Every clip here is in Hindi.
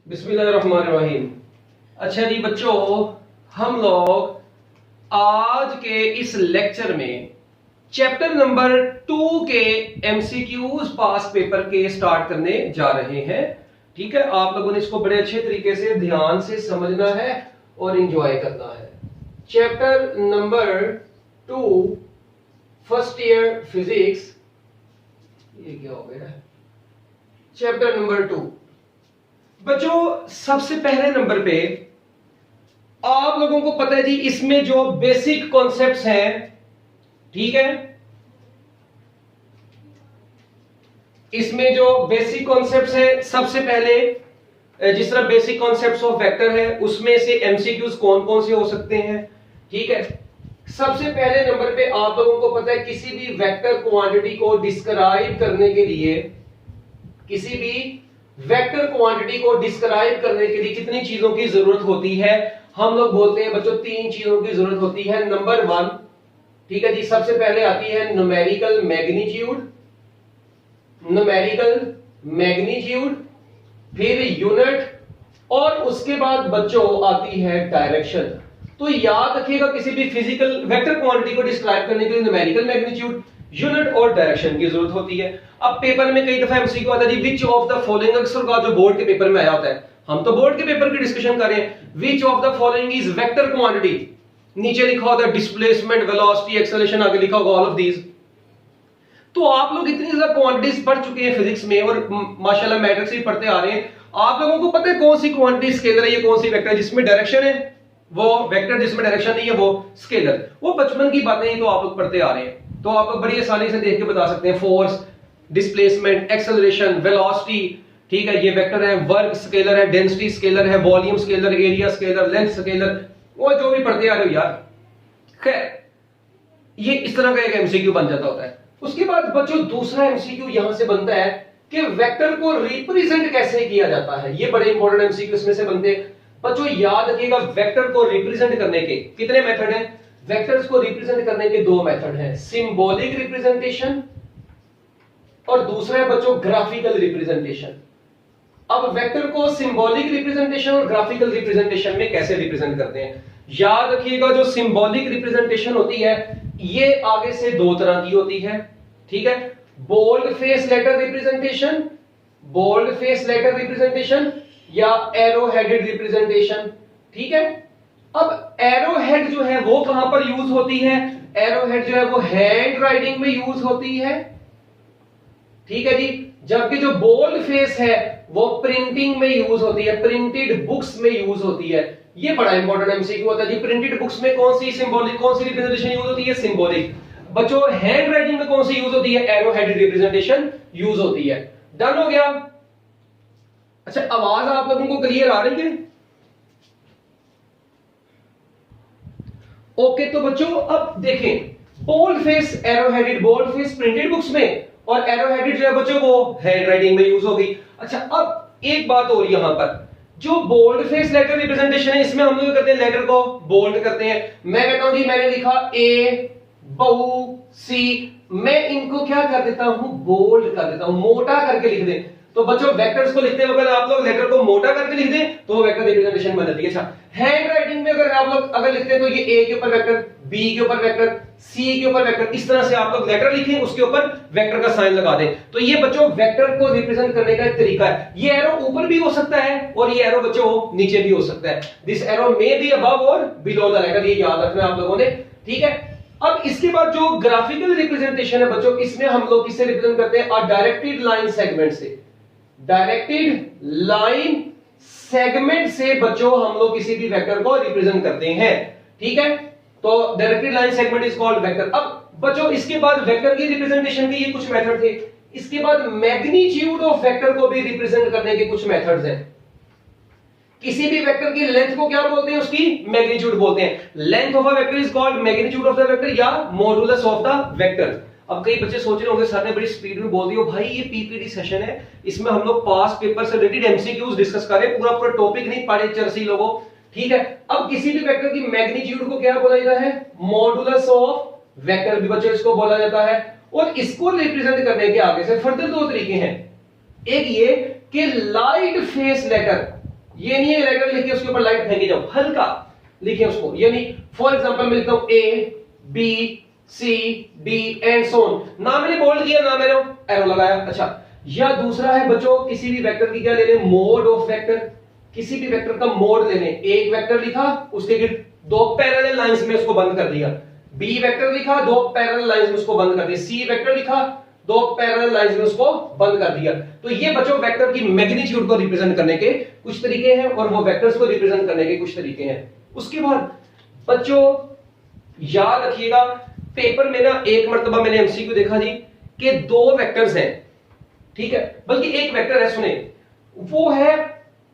बिस्मिल्लाहिर्रहमानिर्रहीम। अच्छा जी बच्चों, हम लोग आज के इस लेक्चर में चैप्टर नंबर 2 के एमसीक्यूज पास पेपर के स्टार्ट करने जा रहे हैं। ठीक है, आप लोगों ने इसको बड़े अच्छे तरीके से ध्यान से समझना है और एंजॉय करना है। Chapter number 2 first year physics, ये क्या हो गया है? चैप्टर नंबर 2 बच्चों, सबसे पहले नंबर पे आप लोगों को पता है जी, इसमें जो बेसिक कॉन्सेप्ट्स हैं, ठीक है, इसमें जो बेसिक कॉन्सेप्ट्स हैं, सबसे पहले जिस तरह बेसिक कॉन्सेप्ट्स ऑफ वेक्टर है उसमें से एमसीक्यूज कौन कौन से हो सकते हैं। ठीक है, सबसे पहले नंबर पे आप लोगों को पता है किसी भी वेक्टर क्वांटिटी को डिस्क्राइब करने के लिए, किसी भी वेक्टर क्वांटिटी को डिस्क्राइब करने के लिए कितनी चीजों की जरूरत होती है? हम लोग बोलते हैं बच्चों 3 चीजों की जरूरत होती है। नंबर 1, ठीक है जी, सबसे पहले आती है न्यूमेरिकल मैग्नीट्यूड, न्यूमेरिकल मैग्नीट्यूड, फिर यूनिट, और उसके बाद बच्चों आती है डायरेक्शन। तो याद रखिएगा किसी भी फिजिकल वेक्टर क्वांटिटी को डिस्क्राइब करने के लिए न्यूमेरिकल मैग्नीट्यूड, यूनिट और डायरेक्शन की जरूरत होती है। अब पेपर में कई दफा एमसीक्यू आता है जी, विच ऑफ द फॉलोइंग, अक्सर का जो बोर्ड के पेपर में आया होता है, हम तो बोर्ड के पेपर की डिस्कशन कर रहे हैं। विच of the following is vector quantity, नीचे लिखा होता है डिस्प्लेसमेंट, वेलोसिटी, एक्सेलरेशन, आगे लिखा होगा ऑल ऑफ दीज। तो आप लोग इतनी ज्यादा क्वांटिटीज पढ़ चुके हैं फिजिक्स में और माशाल्लाह मैट्रिक्स भी पढ़ते आ रहे हैं। आप लोगों को पता है कौन सी क्वांटिटी स्केलर है, ये कौन सी वेक्टर है जिसमें डायरेक्शन है वो वेक्टर, जिसमें डायरेक्शन नहीं है वो स्केलर। वो बचपन की बातें ही तो आप लोग पढ़ते आ रहे हैं, तो आप लोग बड़ी आसानी से देख के बता सकते हैं। फोर्स, डिस्प्लेसमेंट, एक्सेलरेशन, वेलोसिटी, ठीक है, ये वेक्टर है। वर्क स्केलर है, डेंसिटी स्केलर है, volume scalar, area scalar, length scalar, वो जो भी पढ़ते आ रहे हो यार। खैर, ये इस तरह का एक एमसीक्यू बन जाता होता है। उसके बाद बच्चों दूसरा एमसीक्यू यहां से बनता है कि वेक्टर को रिप्रेजेंट कैसे किया जाता है। ये बड़े इंपॉर्टेंट एमसीक्यू इसमें से बनते हैं। बच्चों याद रखिएगा, वेक्टर को रिप्रेजेंट करने के कितने मेथड हैं? वेक्टर्स को रिप्रेजेंट करने के 2 मेथड हैं, सिंबॉलिक रिप्रेजेंटेशन और दूसरा है बच्चों ग्राफिकल रिप्रेजेंटेशन। अब वेक्टर को सिंबॉलिक रिप्रेजेंटेशन और ग्राफिकल रिप्रेजेंटेशन में कैसे रिप्रेजेंट करते हैं? याद रखिएगा, जो सिंबॉलिक रिप्रेजेंटेशन होती है ये आगे से 2 तरह की होती है। ठीक है, bold face letter representation, bold face letter representation या एरो हेडेड रिप्रेजेंटेशन। ठीक है, अब एरो हेड जो है वो कहां पर यूज होती है? एरो हेड जो है वो हैंड राइटिंग में यूज होती है। ठीक है जी, जबकि जो बोल्ड फेस है वो प्रिंटिंग में यूज होती है, प्रिंटेड बुक्स में यूज होती है। ये बड़ा इंपॉर्टेंट एमसीक्यू होता है जी, प्रिंटेड बुक्स में कौन सी सिंबॉलिक, कौन सी रिप्रेजेंटेशन यूज होती है? सिंबॉलिक। बच्चों हैंड राइटिंग में कौन सी यूज होती है? एरो हेडेड रिप्रेजेंटेशन यूज होती है। डन हो गया? अच्छा, आवाज आप लोगों को क्लियर आ रही है? ओके, तो बच्चों अब देखें, bold face, arrow headed, bold face printed books में और एरो हेडेड जो है बच्चों वो हैंड राइटिंग में यूज होगी। अच्छा, अब एक बात और यहां पर, जो बोल्ड फेस लेटर रिप्रेजेंटेशन है इसमें हम लोग करते हैं लेटर को बोल्ड करते हैं। मैं कहता हूं जी मैंने लिखा ए, बहु, सी, मैं इनको क्या कर देता हूं? बोल्ड कर देता हूं, मोटा करके लिख दें। तो बच्चों वेक्टर्स को लिखते वक्त आप लोग लेटर को मोटा करके लिख दें तो वो वेक्टर रिप्रेजेंटेशन बन जाती है। अच्छा, हैंड राइटिंग में अगर आप लोग अगर लिखते हैं तो ये ए के ऊपर वेक्टर, बी के ऊपर वेक्टर, सी के ऊपर वेक्टर, इस तरह से आप लोग लेटर लिखें, उसके ऊपर वेक्टर का साइन लगा दें। तो ये बच्चों वेक्टर को रिप्रेजेंट करने का एक तरीका है। ये एरो ऊपर भी हो सकता है और ये एरो बच्चों नीचे भी हो सकता है। This arrow may be above और बिलो द लेटर, ये याद रखना आप लोगों ने। ठीक है, अब इसके बाद जो ग्राफिकल रिप्रेजेंटेशन है बच्चों, इसमें हम लोग किससे रिप्रेजेंट करते हैं? अ डायरेक्टेड लाइन सेगमेंट से। डायरेक्टेड लाइन सेगमेंट से बच्चों हम लोग किसी भी वेक्टर को रिप्रेजेंट करते हैं। ठीक है, तो directed line segment is called vector. अब बच्चों इसके बाद वेक्टर की रिप्रेजेंटेशन के ये कुछ मेथड थे। इसके बाद मैग्नीट्यूड ऑफ वेक्टर को भी रिप्रेजेंट करने के कुछ मेथड्स हैं। किसी भी वेक्टर की लेंथ को क्या बोलते हैं? उसकी मैग्नीट्यूड बोलते हैं। Length of a vector is called magnitude of the vector या मॉडुलस ऑफ द वेक्टर। अब कई बच्चे सोच रहे होंगे सर ने बड़ी स्पीड में बोल दिया। भाई ये पीपीटी सेशन है, इसमें हम लोग पास पेपर से रिलेटेड एमसीक्यूज डिस्कस कर रहे हैं, पूरा टॉपिक नहीं पढ़े चरसी लोगों। ठीक है, अब किसी भी वेक्टर की मैग्नीट्यूड को क्या बोला जाता है? मॉडुलस ऑफ वेक्टर भी बच्चों इसको बोला जाता है। और इसको रिप्रेजेंट करने के आगे से फर्दर 2 तरीके हैं। एक ये कि लाइट फेस लेटर, ये नहीं है इरेगुलर लिख के उसके ऊपर लाइट फेंके जाओ, हल्का लिखे उसको। यानी फॉर एग्जांपल मैं लिखता हूं A B C D and so on, ना मैंने बोल्ड किया ना मैंने एरो लगाया। अच्छा, या दूसरा है बच्चों किसी भी वेक्टर की क्या ले लें, मोड ऑफ वेक्टर, किसी भी वेक्टर का मोड ले लें। एक वेक्टर लिखा, उसके गिर्द दो पैरेलल लाइंस में उसको बंद कर दिया, बी वेक्टर लिखा, दो पैरेलल लाइंस में उसको बंद कर दिया, सी वेक्टर लिखा, दो पैरेलल लाइंस में उसको बंद कर दिया। तो ये बच्चों वेक्टर की मैग्नीट्यूड को रिप्रेजेंट करने के कुछ तरीके हैं और वो वेक्टर्स को रिप्रेजेंट करने के कुछ तरीके हैं। उसके बाद बच्चों याद रखिएगा, पेपर में ना एक मर्तबा मैंने एमसीक्यू देखा जी कि दो वेक्टर्स हैं, ठीक है, बल्कि एक वेक्टर है, सुने,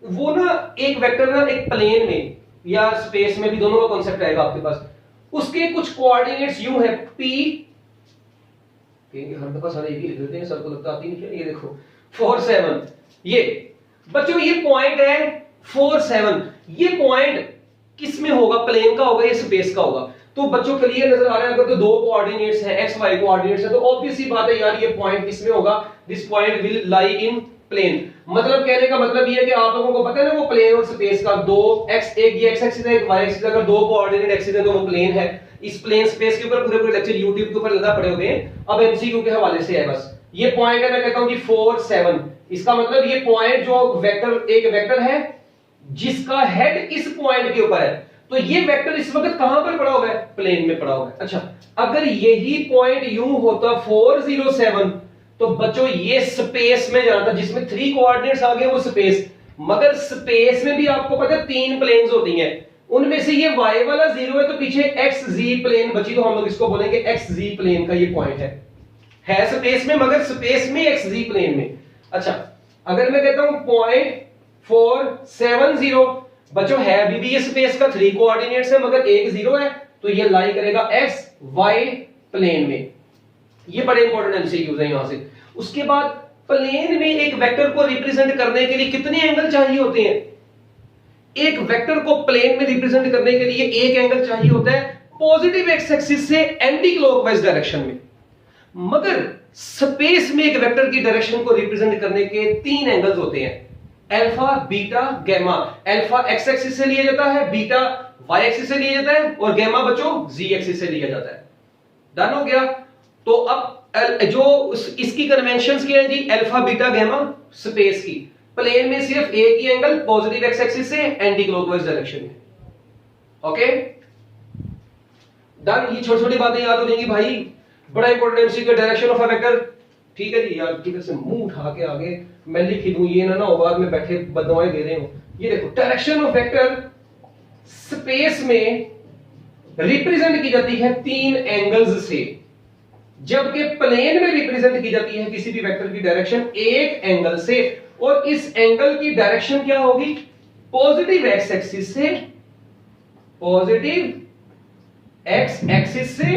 वो ना एक वेक्टर ना एक प्लेन में या स्पेस में भी, दोनों का कॉन्सेप्ट आएगा आपके पास, उसके कुछ कोऑर्डिनेट्स यूं है p, हर दफा सारे एक ही लिख देते हैं, सर को लगता आती नहीं है। ये देखो 4 7, ये बच्चों ये पॉइंट है 4 7, ये पॉइंट किस में होगा, प्लेन का होगा या स्पेस का होगा? तो बच्चों क्लियर नजर आ रहा है, अगर तो दो कोऑर्डिनेट्स हैं, एक्स वाई कोऑर्डिनेट्स है, तो ऑब्वियस सी बात है यार ये पॉइंट किस में होगा, this point will lie in plane. मतलब कहने का मतलब ये है कि आप लोगों को पता है ना वो प्लेन और स्पेस का, दो एक्स, एक ये एक्स एक्सिस है एक वाई एक्सिस, अगर दो कोऑर्डिनेट एक्सिस है तो वो प्लेन है। इस प्लेन स्पेस के ऊपर पूरे पूरे लेक्चर YouTube के ऊपर लगा पड़े हुए हैं, अब एमसीक्यू के हवाले से है बस। ये पॉइंट है, मैं कहता हूं कि 4 7, इसका मतलब ये पॉइंट जो वेक्टर, एक वेक्टर है जिसका हेड इस पॉइंट के ऊपर है, तो ये वेक्टर इस वक्त कहां पर पड़ा हुआ है, प्लेन में पड़ा हुआ है। अच्छा, अगर यही पॉइंट यूं होता 4 0 7, तो बच्चों ये स्पेस में जाना था, जिसमें 3 कोऑर्डिनेट्स आ गए वो स्पेस, मगर स्पेस में भी आपको पता है 3 प्लेन्स होती हैं, उनमें से ये y वाला 0 है, तो पीछे xz प्लेन बची, तो हम लोग इसको बोलेंगे xz प्लेन का ये पॉइंट है स्पेस में, मगर स्पेस में xz प्लेन में। अच्छा, अगर मैं कहता हूं पॉइंट 4 7 0, बच्चों है अभी भी ये स्पेस का 3 कोऑर्डिनेट्स है, मगर एक 0 है, तो ये लाई करेगा x y प्लेन में। ये बड़े इंपॉर्टेंट एमसीक्यूज है यहां से। उसके बाद प्लेन में एक वेक्टर को रिप्रेजेंट करने के लिए कितने एंगल चाहिए होते हैं? एक वेक्टर को प्लेन में रिप्रेजेंट करने के लिए एक एंगल चाहिए होता है पॉजिटिव एक्स एक्सिस से एंटी क्लॉकवाइज डायरेक्शन में, मगर स्पेस में एक वेक्टर की डायरेक्शन को रिप्रेजेंट करने के 3 एंगल्स होते हैं, alpha beta gamma. Alpha x axis से लिया जाता है, बीटा वाई एक्सिस से लिया जाता है, और गैमा बच्चों जी एक्सिस से लिया जाता है। डन हो गया? तो अब जो इसकी कन्वेंशंस क्या है जी, अल्फा बीटा गैमा स्पेस की, प्लेन में सिर्फ एक ही एंगल पॉजिटिव एक्स एक्सिस से एंटी क्लॉकवाइज डायरेक्शन में। ओके डन, ये छोटी छोटी बातें याद हो जाएंगी भाई, बड़ा important MCQ, direction of a vector. ठीक है जी यार, ठीक से मुंह उठा के आगे मैं लिख ही दूं, ये ना बाद में बैठे बददुआएं दे रहे हो। ये देखो, डायरेक्शन ऑफ वेक्टर स्पेस में रिप्रेजेंट की जाती है 3 एंगल्स से, जबकि प्लेन में रिप्रेजेंट की जाती है किसी भी वेक्टर की डायरेक्शन एक एंगल से, और इस एंगल की डायरेक्शन क्या होगी, पॉजिटिव एक्स एक्सिस से, पॉजिटिव एक्स एक्सिस से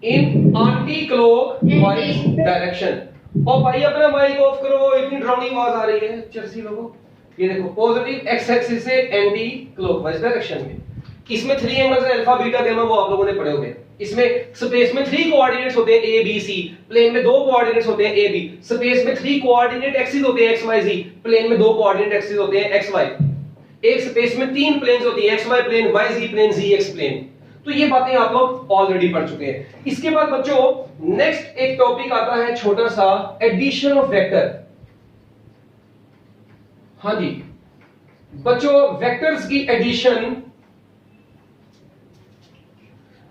इन एंटी क्लॉकवाइज डायरेक्शन। और भाई अपना माइक ऑफ करो, इतनी ड्राउनी आवाज आ रही है चर्सी लोगों। ये देखो, पॉजिटिव एक्स एक्सिस से एंटी क्लॉकवाइज डायरेक्शन में। इसमें 3 एंगल्स है, अल्फा बीटा गैमा, वो आप लोगों ने पढ़े हुए हैं। इसमें स्पेस में 3 कोऑर्डिनेट्स होते हैं ए बी सी, प्लेन में 2 कोऑर्डिनेट्स होते हैं ए बी। स्पेस में 3 कोऑर्डिनेट एक्सिस होते हैं एक्स वाई जी, प्लेन में 2 कोऑर्डिनेट एक्सिस होते हैं एक्स वाई। एक स्पेस में 3 प्लेन्स होती है, एक्स वाई प्लेन, वाई जी प्लेन, जी एक्स प्लेन। तो ये बातें आप लोग ऑलरेडी पढ़ चुके हैं। इसके बाद बच्चों नेक्स्ट एक टॉपिक आता है छोटा सा, एडिशन ऑफ वेक्टर। हाँ जी बच्चों, वेक्टर्स की एडिशन,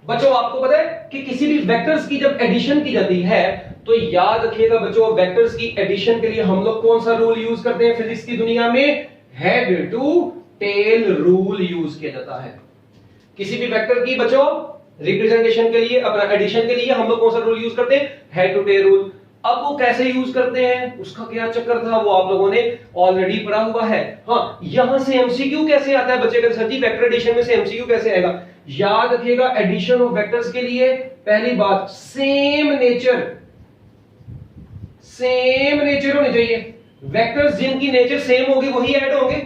बच्चों आपको पता है कि किसी भी वेक्टर्स की जब एडिशन की जाती है, तो याद रखिएगा बच्चों, वेक्टर्स की एडिशन के लिए हम लोग कौन सा रूल यूज करते हैं फिजिक्स की दुनिया में? Head to tail rule use किया जाता है। किसी भी वेक्टर की बच्चों रिप्रेजेंटेशन के लिए, अपना एडिशन के लिए हम लोग कौन सा रूल यूज करते हैं? Head to tail rule. अब वो कैसे यूज करते हैं, उसका क्या चक्कर था, वो आप लोगों ने ऑलरेडी पढ़ा हुआ है। हाँ, यहां से एमसीक्यू कैसे आता है बच्चे का, सर जी वेक्टर एडिशन में से एमसीक्यू कैसे आएगा? याद रखिएगा, एडिशन ऑफ वेक्टर्स के लिए पहली बात, सेम नेचर होनी चाहिए। वेक्टर्स जिनकी नेचर सेम होगी वही ऐड होंगे।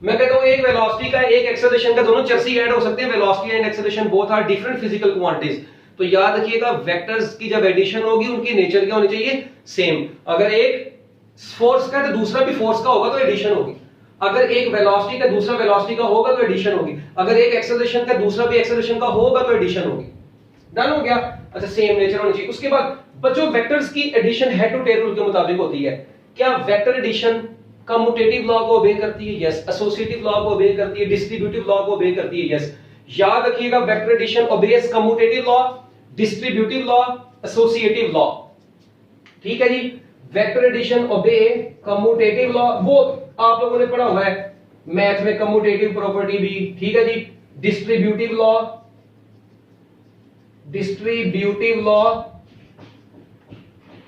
मैं कहता हूं एक वेलोसिटी का, एक एक्सेलरेशन का, दोनों चर्सी ऐड हो सकते हैं। Velocity and acceleration both are different physical quantities. तो याद रखिएगा, वेक्टर्स की जब एडिशन होगी उनकी नेचर क्या होनी चाहिए? सेम। अगर एक फोर्स का तो दूसरा भी फोर्स का होगा तो एडिशन होगी। अगर एक वेलोसिटी का दूसरा वेलोसिटी का होगा तो एडिशन होगी, अगर एक एक्सेलरेशन का दूसरा भी एक्सेलरेशन का होगा तो एडिशन होगी। डन हो गया। अच्छा सेम नेचर होनी चाहिए। उसके बाद बच्चों वेक्टर्स की addition head to tail rule के मुताबिक होती है। क्या वेक्टर एडिशन कम्यूटेटिव लॉ को ओबे करती है? यस। एसोसिएटिव लॉ को ओबे करती है? डिस्ट्रीब्यूटिव लॉ को ओबे करती है? यस। याद रखिएगा vector addition obeys commutative law, distributive law, associative law. ठीक है जी। Vector addition obey commutative law, वो आप लोगों ने पढ़ा हुआ है मैथ में, कम्यूटेटिव प्रॉपर्टी भी। ठीक है जी। डिस्ट्रीब्यूटिव लॉ, डिस्ट्रीब्यूटिव लॉ,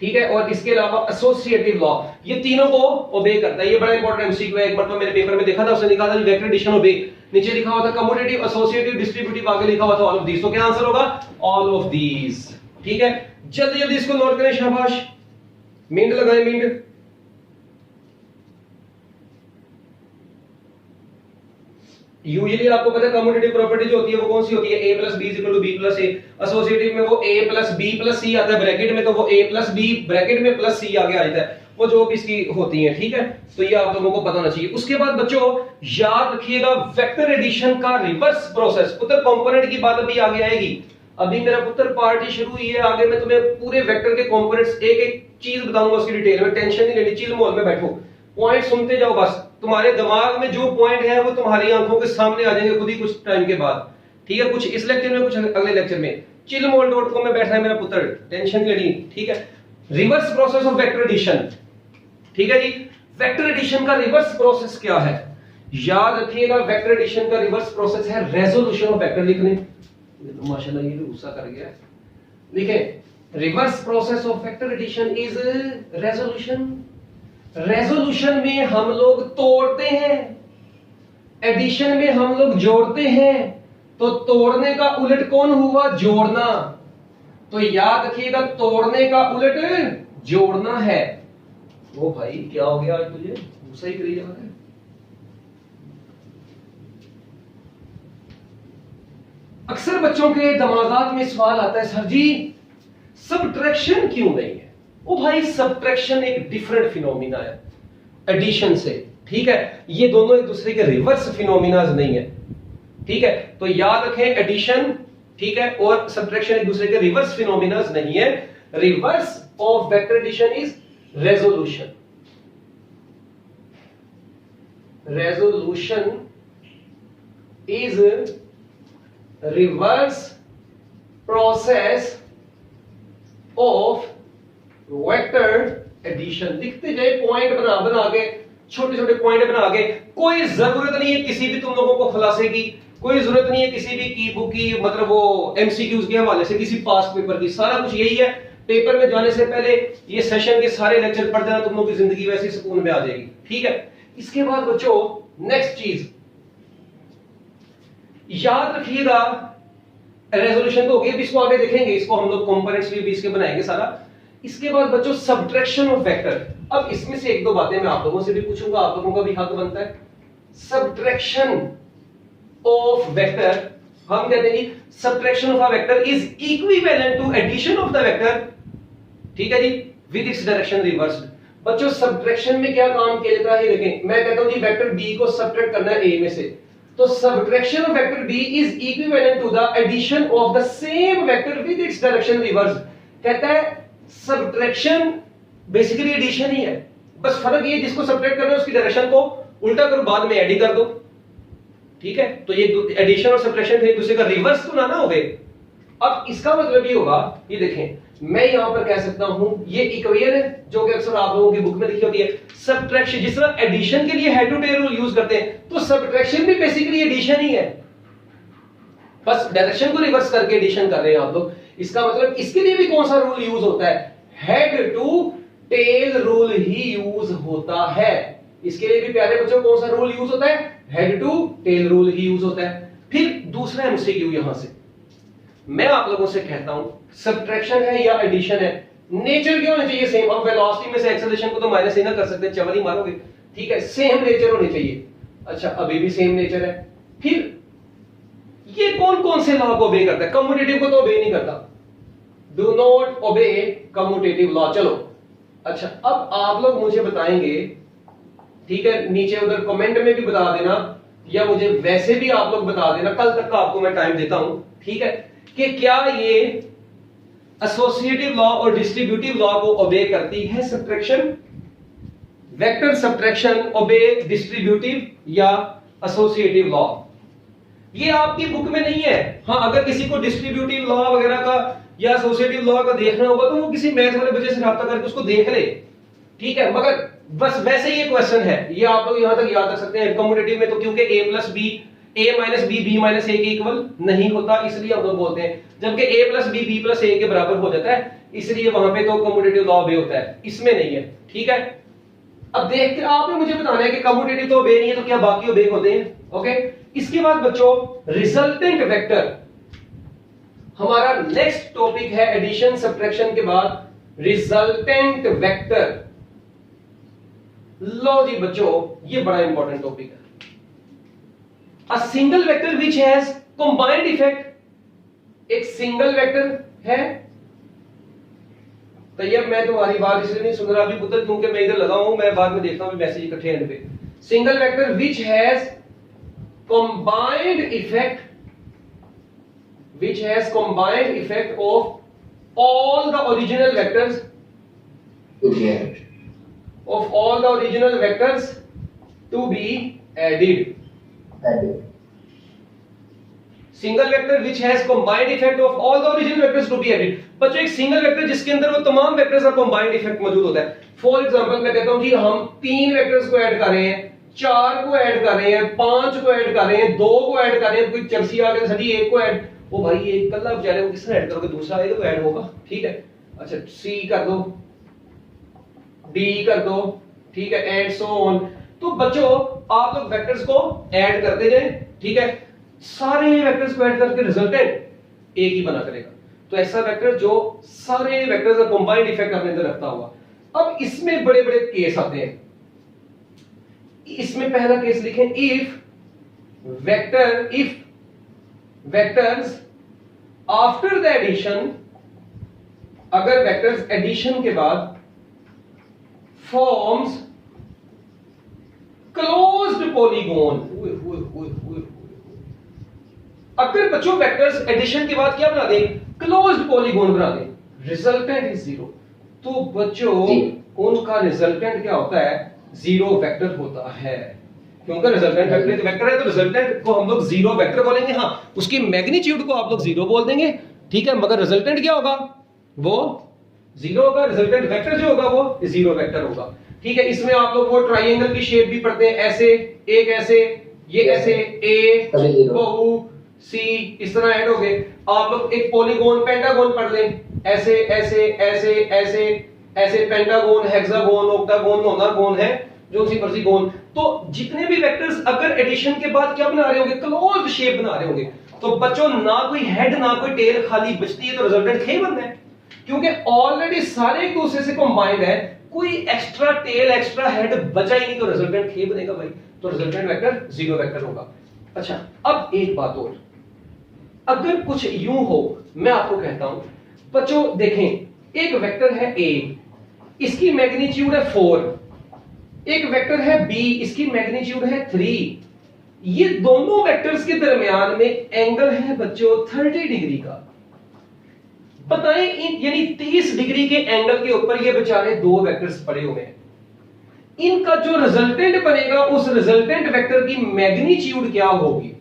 ठीक है, और इसके अलावा एसोसिएटिव लॉ, ये तीनों को ओबे करता है। ये बड़ा इंपॉर्टेंट एमसीक्यू है, एक बार तो मेरे पेपर में देखा था, उसने लिखा था वेक्टर एडिशन ओबे, नीचे लिखा हुआ था कम्यूटेटिव, एसोसिएटिव, डिस्ट्रीब्यूटिव, आगे लिखा हुआ था ऑल ऑफ दीज। तो क्या आंसर होगा? All of these. ठीक है, जल्दी जल्दी इसको नोट करें, शाबाश। मिनट लगाएं, मिनट। यूजुअली आपको पता है कम्यूटेटिव प्रॉपर्टी जो होती है वो कौन सी होती है? a plus B equal to B plus A. Associative में वो a plus B plus C आता है ब्रैकेट में, तो वो a प्लस बी ब्रैकेट में प्लस सी आगे आ जाता है, वो जो भी इसकी होती है। ठीक है, तो ये आप लोगों को पता होना चाहिए। उसके बाद बच्चों याद रखिएगा वेक्टर एडिशन का रिवर्स प्रोसेस। पुत्र कंपोनेंट की बात अभी आगे आएगी, अभी मेरा पुत्र पार्ट ही शुरू हुई है, आगे मैं तुम्हें पूरे वेक्टर के कंपोनेंट्स एक एक चीज बताऊंगा उसकी डिटेल में। टेंशन नहीं लेनी, चिल मोड में बैठो, पॉइंट सुनते जाओ बस। तुम्हारे दिमाग में जो पॉइंट है वो तुम्हारी आंखों के सामने आ जाएंगे खुद ही कुछ टाइम के बाद। ठीक है, कुछ इस लेक्चर में, कुछ अगले लेक्चर में। chillmol.com में बैठा है मेरा पुत्र, टेंशन नहीं लेनी। ठीक है, reverse process of vector addition. ठीक है जी, वेक्टर एडिशन का रिवर्स प्रोसेस क्या है? याद रखिएगा वेक्टर एडिशन का रिवर्स प्रोसेस है रेजोल्यूशन ऑफ वेक्टर। लिखने तो माशाल्लाह ये गुस्सा कर गया। लिखे reverse process of vector addition is resolution. Resolution में हम लोग तोड़ते हैं, एडिशन में हम लोग जोड़ते हैं। तो तोड़ने का उलट कौन हुआ? जोड़ना। तो याद रखिएगा तोड़ने का उलट जोड़ना है। वो भाई क्या हो गया आज तुझे, गुस्सा ही करी जा रहा है। अक्सर बच्चों के दिमाग में सवाल आता है, सर जी सबट्रैक्शन क्यों नहीं है? ओ भाई सबट्रैक्शन एक डिफरेंट फिनोमिना है एडिशन से। ठीक है, ये दोनों एक दूसरे के रिवर्स फिनोमिनाज नहीं है। ठीक है, तो याद रखें एडिशन, ठीक है, और सबट्रैक्शन एक दूसरे के रिवर्स फिनोमिनाज नहीं है। Reverse of vector addition is resolution. Resolution is reverse process of vector addition. लिखते जाए पॉइंट बना बना के, छोटे छोटे पॉइंट बना के। कोई जरूरत नहीं है किसी भी तुम लोगों को खुलासे की, कोई जरूरत नहीं है किसी भी की बुक की, मतलब वो एमसीक्यूज के हवाले से, किसी पास्ट पेपर की। सारा कुछ यही है। पेपर में जाने से पहले ये सेशन के सारे लेक्चर पढ़ देना, तुम लोगों की जिंदगी वैसे ही सुकून में आ जाएगी। ठीक है, इसके बाद बच्चों नेक्स्ट चीज याद रखिएगा, रेजोल्यूशन तो हो गई, इसको आगे देखेंगे, इसको हम लोग कंपोनेंट्स भी इसके बनाएंगे सारा। इसके बाद बच्चों सब्ट्रैक्शन ऑफ वेक्टर। अब इसमें से एक दो बातें मैं आप लोगों से भी पूछूंगा, आप लोगों का भी हक बनता है। सब्ट्रैक्शन ऑफ वेक्टर, हम कहते हैं subtraction of a vector is equivalent to addition of the vector. ठीक है जी, विद इट्स डायरेक्शन रिवर्स्ड। बच्चों सब्ट्रैक्शन में क्या काम किया जाता है देखें। मैं कहता हूं जी वेक्टर बी को सब्ट्रैक्ट करना है ए में से, तो subtraction of vector B is equivalent to the addition of the same vector with its direction reversed. कहता है सब्ट्रैक्शन बेसिकली एडिशन ही है, बस फर्क ये जिसको सब्ट्रैक्ट करना है उसकी डायरेक्शन को उल्टा करो, बाद में ऐड ही कर दो। ठीक है, तो ये एडिशन और सब्ट्रैक्शन एक दूसरे का रिवर्स तो ना हो गए। अब इसका मतलब ये होगा, ये देखें मैं यहां पर कह सकता हूं ये इक्वेशन है जो कि अक्सर आप लोगों की बुक में लिखी होती है। सब्ट्रैक्शन जिस तरह एडिशन के लिए head to tail rule use करते हैं, तो सब्ट्रैक्शन भी बेसिकली एडिशन ही है, बस डायरेक्शन को रिवर्स करके एडिशन कर रहे हैं आप लोग। इसका मतलब इसके लिए भी कौन सा रूल यूज होता है? हेड टू टेल रूल ही यूज होता है। इसके लिए भी प्यारे बच्चों कौन सा रूल यूज होता है? हेड टू टेल रूल ही यूज होता है। फिर दूसरा एमसीक्यू यहां से मैं आप लोगों से कहता हूं, सब्ट्रैक्शन है या एडिशन है, नेचर क्यों होना चाहिए सेम? अब वेलोसिटी में से एक्सेलरेशन को तो माइनस ही ना कर सकते, चवल ही मारोगे। ठीक है, सेम नेचर होनी चाहिए। अच्छा अभी भी सेम नेचर है। फिर ये कौन कौन से लॉ को ओबे करता है? कम्यूटेटिव को तो ओबे नहीं करता, do not obey commutative law. चलो अच्छा अब आप लोग मुझे बताएंगे, ठीक है, नीचे उधर कमेंट में भी बता देना या मुझे वैसे भी आप लोग बता देना, कल तक का आपको मैं टाइम देता हूं, ठीक है, कि क्या ये एसोसिएटिव लॉ और डिस्ट्रीब्यूटिव लॉ को ओबे करती है सब्ट्रैक्शन, वेक्टर सब्ट्रैक्शन ओबे डिस्ट्रीब्यूटिव या एसोसिएटिव लॉ। ये आपकी बुक में नहीं है। हाँ, अगर किसी को डिस्ट्रीब्यूटिव लॉ वगैरह का या एसोसिएटिव लॉ का देखना होगा तो वो किसी मैथ वाले बच्चे से रब्ता करके उसको देख ले, ठीक है, मगर बस वैसे ये क्वेश्चन है, ये आप लोग यहां तक याद रख सकते हैं। कम्यूटेटिव में तो क्योंकि a plus B, a minus B, B minus A के इक्वल नहीं होता, इसलिए हम लोग बोलते हैं, जबकि a plus B, B plus A के बराबर हो जाता है, इसलिए वहां पे तो कम्यूटेटिव लॉ बे होता है, इसमें नहीं है, ठीक है। अब देख के आपने मुझे बताना है कि कम्यूटेटिव तो बे नहीं है तो क्या बाकी बे होते हैं, ओके। इसके बाद बच्चों रिजल्टेंट वेक्टर, हमारा नेक्स्ट टॉपिक है एडिशन सब्ट्रैक्शन के बाद रिजल्टेंट वेक्टर। लो जी बच्चों, ये बड़ा इंपॉर्टेंट टॉपिक है। A single vector which has combined effect, एक सिंगल वेक्टर है, तैयब मैं तुम्हारी बात इसलिए नहीं सुन रहा अभी पुत्र, क्योंकि मैं इधर लगा हूं, मैं बाद में देखता हूं मैसेज इकट्ठे एंड पे। Single vector which has combined effect, which has combined effect of all the original vectors to be added, of all the original vectors to be added. Single vector which has combined effect of all the original vectors to be added. बच्चों एक सिंगल वेक्टर जिसके अंदर वो तमाम वेक्टर्स का कंबाइंड इफेक्ट मौजूद होता है। फॉर एग्जांपल मैं कहता हूं जी हम 3 वेक्टर्स को ऐड कर रहे हैं, 4 को ऐड कर रहे हैं, 5 को ऐड कर रहे हैं, 2 को ऐड कर रहे हैं, कोई चर्सी आ गया सभी 1 को ऐड, वो भाई ये कल्ला बेचारे को किसने ऐड करोगे, दूसरा आएगा तो ऐड होगा, ठीक है। अच्छा सी कर दो, डी कर दो, ठीक है, एंड सो ऑन। तो बच्चों आप लोग वेक्टर्स को ऐड करते जाएं, ठीक है, सारे वेक्टर्स को ऐड करके रिजल्टेंट एक ही बना करेगा। तो ऐसा वेक्टर जो सारे वेक्टर्स का कंबाइंड इफेक्ट अपने अंदर रखता हुआ। अब इसमें बड़े बड़े केस आते हैं। इसमें पहला केस लिखें, if vectors after the addition, अगर वेक्टर्स एडिशन के बाद फॉर्म्स क्लोज्ड पॉलीगॉन। अगर बच्चों वेक्टर्स एडिशन के बाद क्या बना दें, क्लोज्ड पॉलीगॉन बना दें, रिजल्टेंट इज 0। तो बच्चों उनका रिजल्टेंट क्या होता है, 0 वेक्टर होता है। क्योंकि रिजल्टेंट वेक्टर है तो रिजल्टेंट को हम लोग 0 वेक्टर बोलेंगे। हाँ, उसकी मैग्नीट्यूड को आप लोग 0 बोल देंगे, ठीक है, मगर रिजल्टेंट क्या होगा, वो 0 होगा। रिजल्टेंट वेक्टर जो होगा वो 0 वेक्टर होगा, ठीक है। इसमें आप लोग वो ट्राइंगल की शेप भी पढ़ते हैं, ऐसे एक, ऐसे ये, ऐसे ए बहु सी, इस तरह ऐड हो गए। आप लोग एक पॉलीगॉन पेंटागन पढ़ लें, ऐसे ऐसे ऐसे ऐसे ऐसे, पेंटागन, हेक्सागोन, ऑक्टागोन, नोनागोन है, जो सी पर सी गोन। तो जितने भी वेक्टर्स अगर एडिशन के बाद क्या बना रहे होंगे, क्लोज्ड शेप बना रहे होंगे, तो बच्चों ना कोई हेड ना कोई टेल खाली बचती है, तो रिजल्टेंट खे बनना है, क्योंकि ऑलरेडी सारे एक दूसरे से कंबाइंड है, कोई एक्स्ट्रा टेल एक्स्ट्रा हेड बचा ही नहीं, तो रिजल्टेंट खे बनेगा भाई। तो रिजल्टेंट वेक्टर 0 वेक्टर होगा। अच्छा अब एक बात और, अगर कुछ यूं हो, मैं आपको कहता हूं बच्चों देखें, एक वेक्टर है a, इसकी मैग्नीट्यूड है 4, एक वेक्टर है b, इसकी मैग्नीट्यूड है 3। ये दोनों वेक्टर्स के दरमियान में एंगल है बच्चों 30 डिग्री का। बताएं यानी 30 डिग्री के एंगल के ऊपर ये बेचारे 2 वेक्टर्स पड़े हुए हैं, इनका जो रिजल्टेंट बनेगा उस रिजल्टेंट वेक्टर की मैग्नीट्यूड क्या होगी।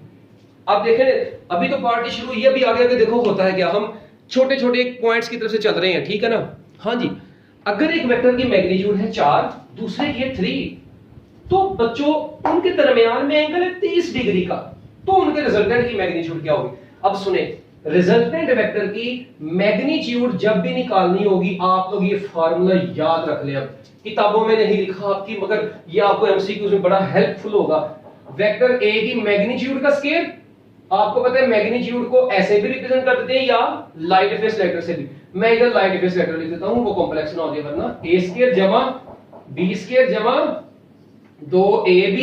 आप देखें अभी तो पार्टी शुरू हुई है, अभी आगे आगे देखो होता है क्या, हम छोटे छोटे पॉइंट्स की तरफ से चल रहे हैं, ठीक है ना। हाँ जी, अगर एक वेक्टर की मैग्नीट्यूड है 4, दूसरे की है 3, तो बच्चों उनके दरमियान में एंगल है 30 डिग्री का, तो उनके रिजल्टेंट की मैग्नीट्यूड क्या होगी। अब सुने, रिजल्टेंट वेक्टर की मैग्नीट्यूड जब भी निकालनी होगी, आप लोग ये फार्मूला याद रख लें। अब किताबों में नहीं लिखा आपकी, मगर ये आपको एमसीक्यूज में बड़ा हेल्पफुल होगा। वेक्टर ए की मैग्नीट्यूड का स्केयर आपको पता है, मैग्नीट्यूड को ऐसे भी रिप्रेजेंट कर देते हैं या लाइट फेस लेटर से भी। मैं इधर लाइट फेस लेटर लिख देता हूं, वो कॉम्प्लेक्स ना हो जाए, वरना a स्क्वायर जमा b स्क्वायर जमा 2ab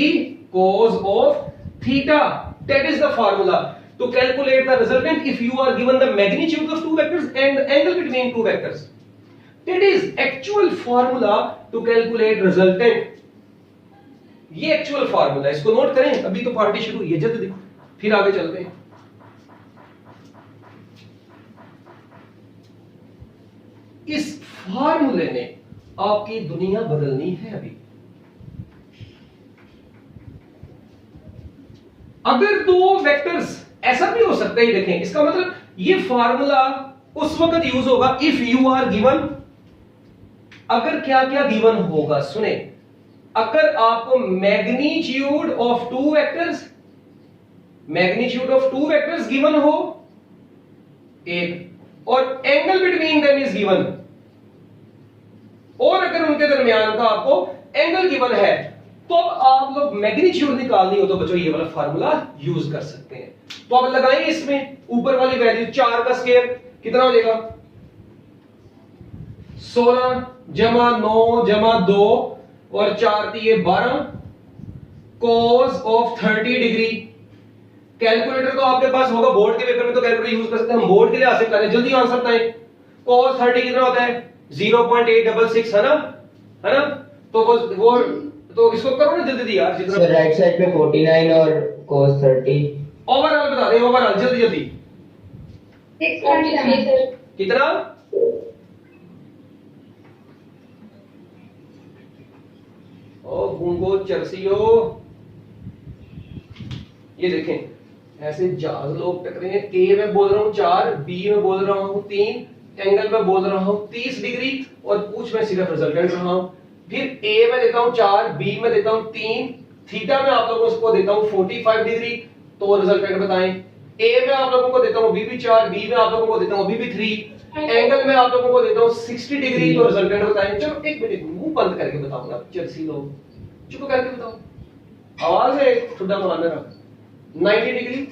cos of theta, that is the formula to calculate the resultant if you are given the magnitude of two vectors and the angle between two vectors. That is actual formula to calculate resultant. ये एक्चुअल फार्मूला है, इसको नोट करें। अभी तो पार्टी शुरू हुई है, जल्दी देखो, फिर आगे चलते हैं। इस फार्मूले ने आपकी दुनिया बदलनी है। अभी अगर दो वेक्टर्स, ऐसा भी हो सकता है, देखें, इसका मतलब ये फार्मूला उस वक्त यूज होगा इफ यू आर गिवन। अगर क्या क्या गिवन होगा, सुने, अगर आपको magnitude of two vectors given हो एक, और angle between them is given, और अगर उनके दरमियान का आपको एंगल गिवन है, तो अब आप लोग मैग्नीट्यूड निकालनी हो तो बच्चों ये वाला फार्मूला यूज कर सकते हैं। तो अब लगाएं इसमें ऊपर वाली वैल्यू, 4 का स्क्वायर कितना हो जाएगा, 16 जमा 9 जमा 2 और 4 दिए 12 cos ऑफ 30 डिग्री। कैलकुलेटर तो आपके पास होगा, बोर्ड के पेपर में तो कैलकुलेटर यूज कर सकते हैं, हम बोर्ड के लिए आ सकते हैं। जल्दी आंसर बताएं, cos 30 कितना होता है, 0.866 है ना। तो इसको करो ना जल्दी यार, जितना सर राइट साइड पे 49 और cos 30। ओवरऑल बता दे, ओवरऑल जल्दी 6.3 सर। कितना, ओ गुंगो चरसियो, ये देखें ऐसे जहाज लोग टकरे हैं। ए में बोल रहा हूं 4, बी में बोल रहा हूं 3, एंगल में बोल रहा हूं 30 डिग्री, और पूछ में सिर्फ रिजल्टेंट रहा हूं। फिर ए में देता हूं 4, बी में देता हूं 3, थीटा में आप लोगों को देता हूं 45 डिग्री, तो रिजल्टेंट बताएं। ए में आप लोगों को देता हूं बी भी 4, बी में आप लोगों को देता हूं बी भी 3, एंगल में आप लोगों को देता हूं 60 डिग्री, तो रिजल्टेंट बताएं। चलो एक मिनट मुंह बंद करके बताऊंगा, चर्सी लोग चुप करके बताओ, आवाज है ठुड्डा मारने रहा। 90 डिग्री,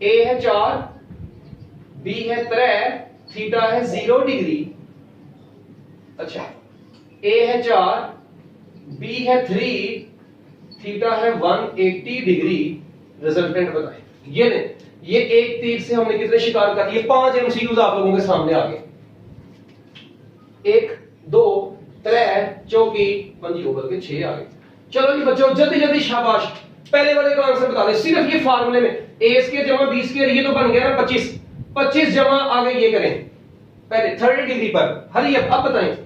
ए है 4, बी है 3, थीटा है 0 डिग्री। अच्छा, ए है 4, बी है 3, थीटा है 180 डिग्री, रिजल्टेंट बताएं। ये नहीं, ये एक तीर से हमने कितने शिकार कर दिए, 5 एमसीक्यूज आप लोगों के सामने आ गए। 1 2 3 चौकी 5 ओवर के 6 आ गए। चलो जी बच्चों जल्दी जल्दी शाबाश, पहले वाले का आंसर बता दें। सिर्फ ये फार्मूले में ए स्क्वायर जमा बी स्क्वायर, ये तो बन गया ना 25, 25 जमा आगे ये करें पहले 30 डिग्री पर। हरी अब बताएं,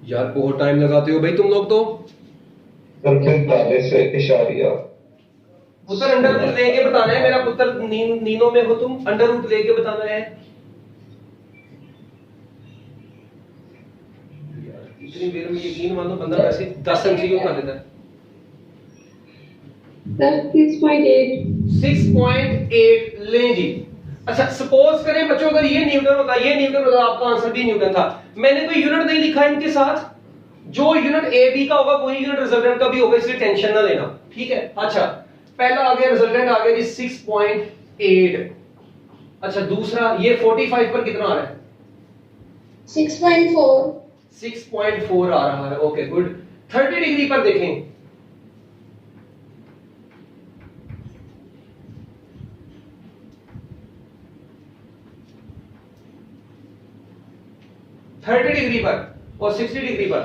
यार बहुत टाइम लगाते हो भाई तुम लोग तो। पुत्र अंडर रूट लेके बताना है, मेरा पुत्र नीनों में हो तुम, अंडर रूट लेके बताना है। इतनी देर में यकीन मानो बंदा वैसे 10 एमसीक्यू कर देता है। 6.8 लें जी। अच्छा सपोज करें बच्चों अगर ये न्यूटन होता, ये न्यूटन होता, आपका आंसर भी न्यूटन था। मैंने कोई यूनिट नहीं लिखा इनके साथ, जो यूनिट ए बी का होगा वही यूनिट रिजल्टेंट का भी होगा, इसलिए टेंशन ना लेना, ठीक है। अच्छा पहला आ गया रिजल्टेंट आ गया जी 6.8। अच्छा दूसरा ये 45 पर कितना आ रहा है, 6.4 6.4 आ रहा है, ओके गुड। 30 डिग्री पर देखें, थर्टी डिग्री पर और 60 डिग्री पर,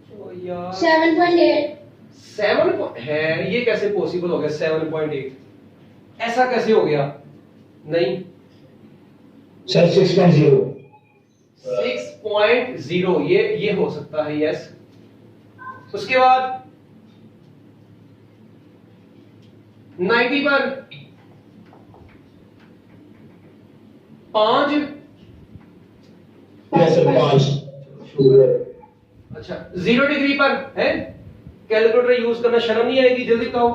तो यार 7.8 7 है, ये कैसे पॉसिबल हो गया 7.8, ऐसा कैसे हो गया? नहीं सर 6.0 6.0 ये हो सकता है, यस। उसके बाद 90 पर 5, अच्छा 0 डिग्री पर है, कैलकुलेटर यूज करना शर्म नहीं आएगी, जल्दी बताओ।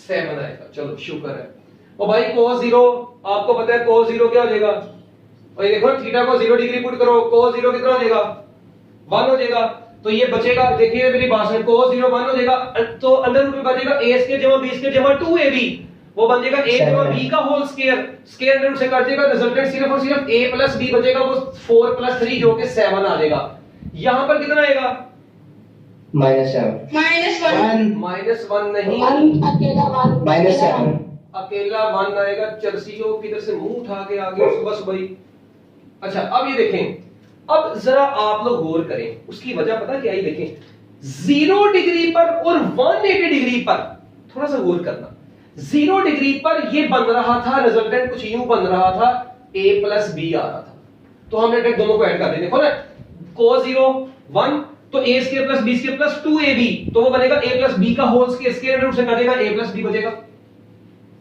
7 आएगा, चलो शुक्र है। और भाई cos 0 आपको पता है cos 0 क्या हो जाएगा, और ये देखो थीटा को 0 डिग्री पुट करो, cos 0 कितना हो जाएगा 1 हो जाएगा, तो ये बचेगा, देखिए मेरी बात है, cos 0 1 हो जाएगा, तो अंडर रूट में बचेगा a स्क्वायर जमा b स्क्वायर जमा 2ab, वो बन जाएगा a जमा b का whole square, square under root से कट जाएगा, रिजल्टेंट सिर्फ और सिर्फ a प्लस b बचेगा, वो 4 प्लस 3 जो कि 7 आ जाएगा। यहां पर कितना आएगा -7 -1 नहीं, -7 अकेला 1 आएगा। चर्सियो किधर से मुंह उठा के आ गया बस भाई। अच्छा अब ये देखें, अब जरा आप लोग गौर करें, उसकी वजह पता क्या है? देखें 0 डिग्री पर और 180 डिग्री पर थोड़ा सा गौर करना। 0 डिग्री पर ये बन रहा था, रिजल्टेंट कुछ यूं बन रहा था, a प्लस बी आ रहा था। तो हमने डायरेक्ट दोनों को ऐड कर दिया। देखो ना, cos 0 1 तो a square plus b square plus 2ab, तो वो बनेगा a प्लस b का होल स्क्वायर रूट से काटेगा a प्लस b बचेगा।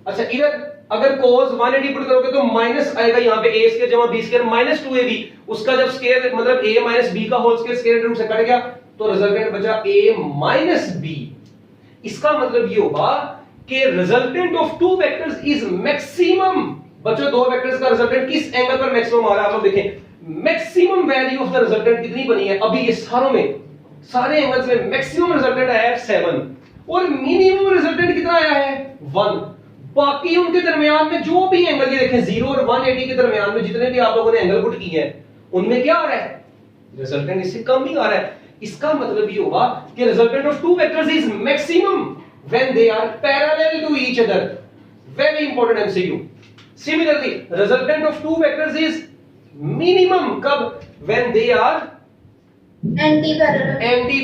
अच्छा इधर अगर cos 180 पुट करोगे तो माइनस आएगा यहाँ पे a स्क्वायर जमा b स्क्वायर माइनस 2ab, उसका जब स्क्वायर मतलब a माइनस b का होल स्क्वायर रूट से कट गया तो रिजल्टेंट बचा a माइनस b। इसका मतलब ये होगा कि resultant of two vectors is maximum. बच्चों दो वेक्टर्स का रिजल्टेंट किस एंगल पर मैक्सिमम आ रहा है? आप लोग देखें maximum value of the resultant कितनी बनी है अभी ये सारों में, सारे एंगल्स में मैक्सिमम रिजल्टेंट आया है 7 और मिनिमम रिजल्टेंट कितना आया है 1। बाकी उनके दरमियान में जो भी एंगल ये देखें 0 और 180 के दरमियान में जितने भी आप लोगों ने एंगल पुट किए हैं उनमें क्या आ रहा है? रिजल्टेंट इससे कम ही आ रहा है। इसका मतलब ये होगा कि resultant of two vectors is maximum when they are parallel to each other. Very important MCQ. Similarly resultant of two vectors is minimum कब? When they are anti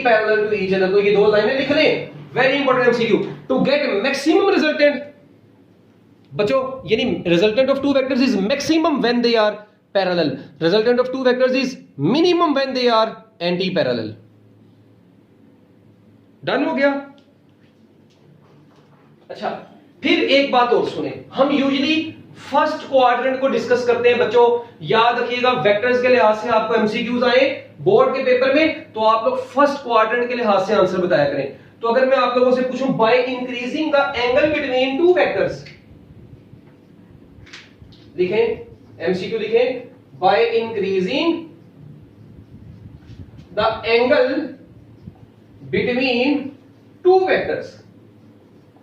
parallel to each other. तो ये दो लाइनें लिख लें, very important MCQ. To get maximum resultant बच्चों, यानी resultant of two vectors is maximum when they are parallel, resultant of two vectors is minimum when they are anti parallel. Done हो गया? अच्छा फिर एक बात और सुने, हम यूजुअली फर्स्ट क्वाड्रेंट को डिस्कस करते हैं बच्चों। याद रखिएगा वेक्टर्स के लिहाज से आपको एमसीक्यूज आए बोर्ड के पेपर में तो आप लोग फर्स्ट क्वाड्रेंट के लिहाज से आंसर बताया करें। तो अगर मैं आप लोगों से पूछूं by increasing the angle between two vectors, लिखें एमसीक्यू लिखें, by increasing the angle between two vectors,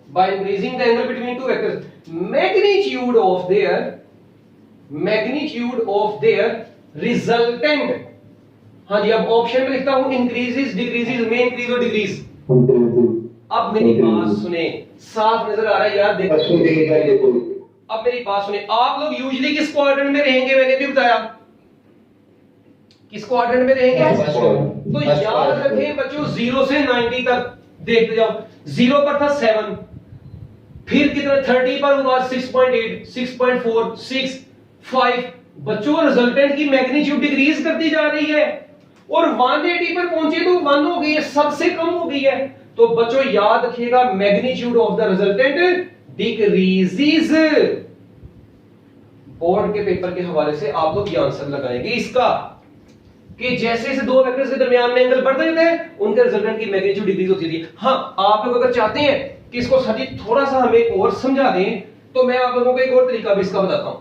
by increasing the angle between two vectors, magnitude of their resultant। हाँ जी, अब ऑप्शन में लिखता हूं इंक्रीजेस डिक्रीजेस में इंक्रीज और डिक्रीज। अब मेरी बात सुने, साफ नजर आ रहा है यार, देखो अब मेरी बात सुने, आप लोग यूजुअली किस क्वाड्रेंट में रहेंगे? मैंने भी बताया किस क्वाड्रेंट में रहेंगे। तो याद रखें बच्चों 0 से 90 तक देखते जाओ। 0 पर था 7, फिर कितना 30 पर हुआ 6.8, 6.4, 6, 5। बच्चों रिजल्टेंट की मैग्नीट्यूड डिक्रीज करती जा रही है और 180 पर पहुंचे तो 1 हो गई है, सबसे कम हो गई है। तो बच्चों याद रखिएगा magnitude of the resultant decreases. Board के पेपर के हवाले से आप लोग ये आंसर लगाएंगे इसका कि जैसे जैसे दो वेक्टर्स के दरमियान में एंगल बढ़ते जाते हैं उनके रिजल्टेंट की मैग्नीट्यूड डिक्रीज होती है। हाँ आप लोग अगर चाहते हैं कि इसको सही थोड़ा सा हमें और समझा दें तो मैं आप लोगों को एक और तरीका भी इसका बताता हूं।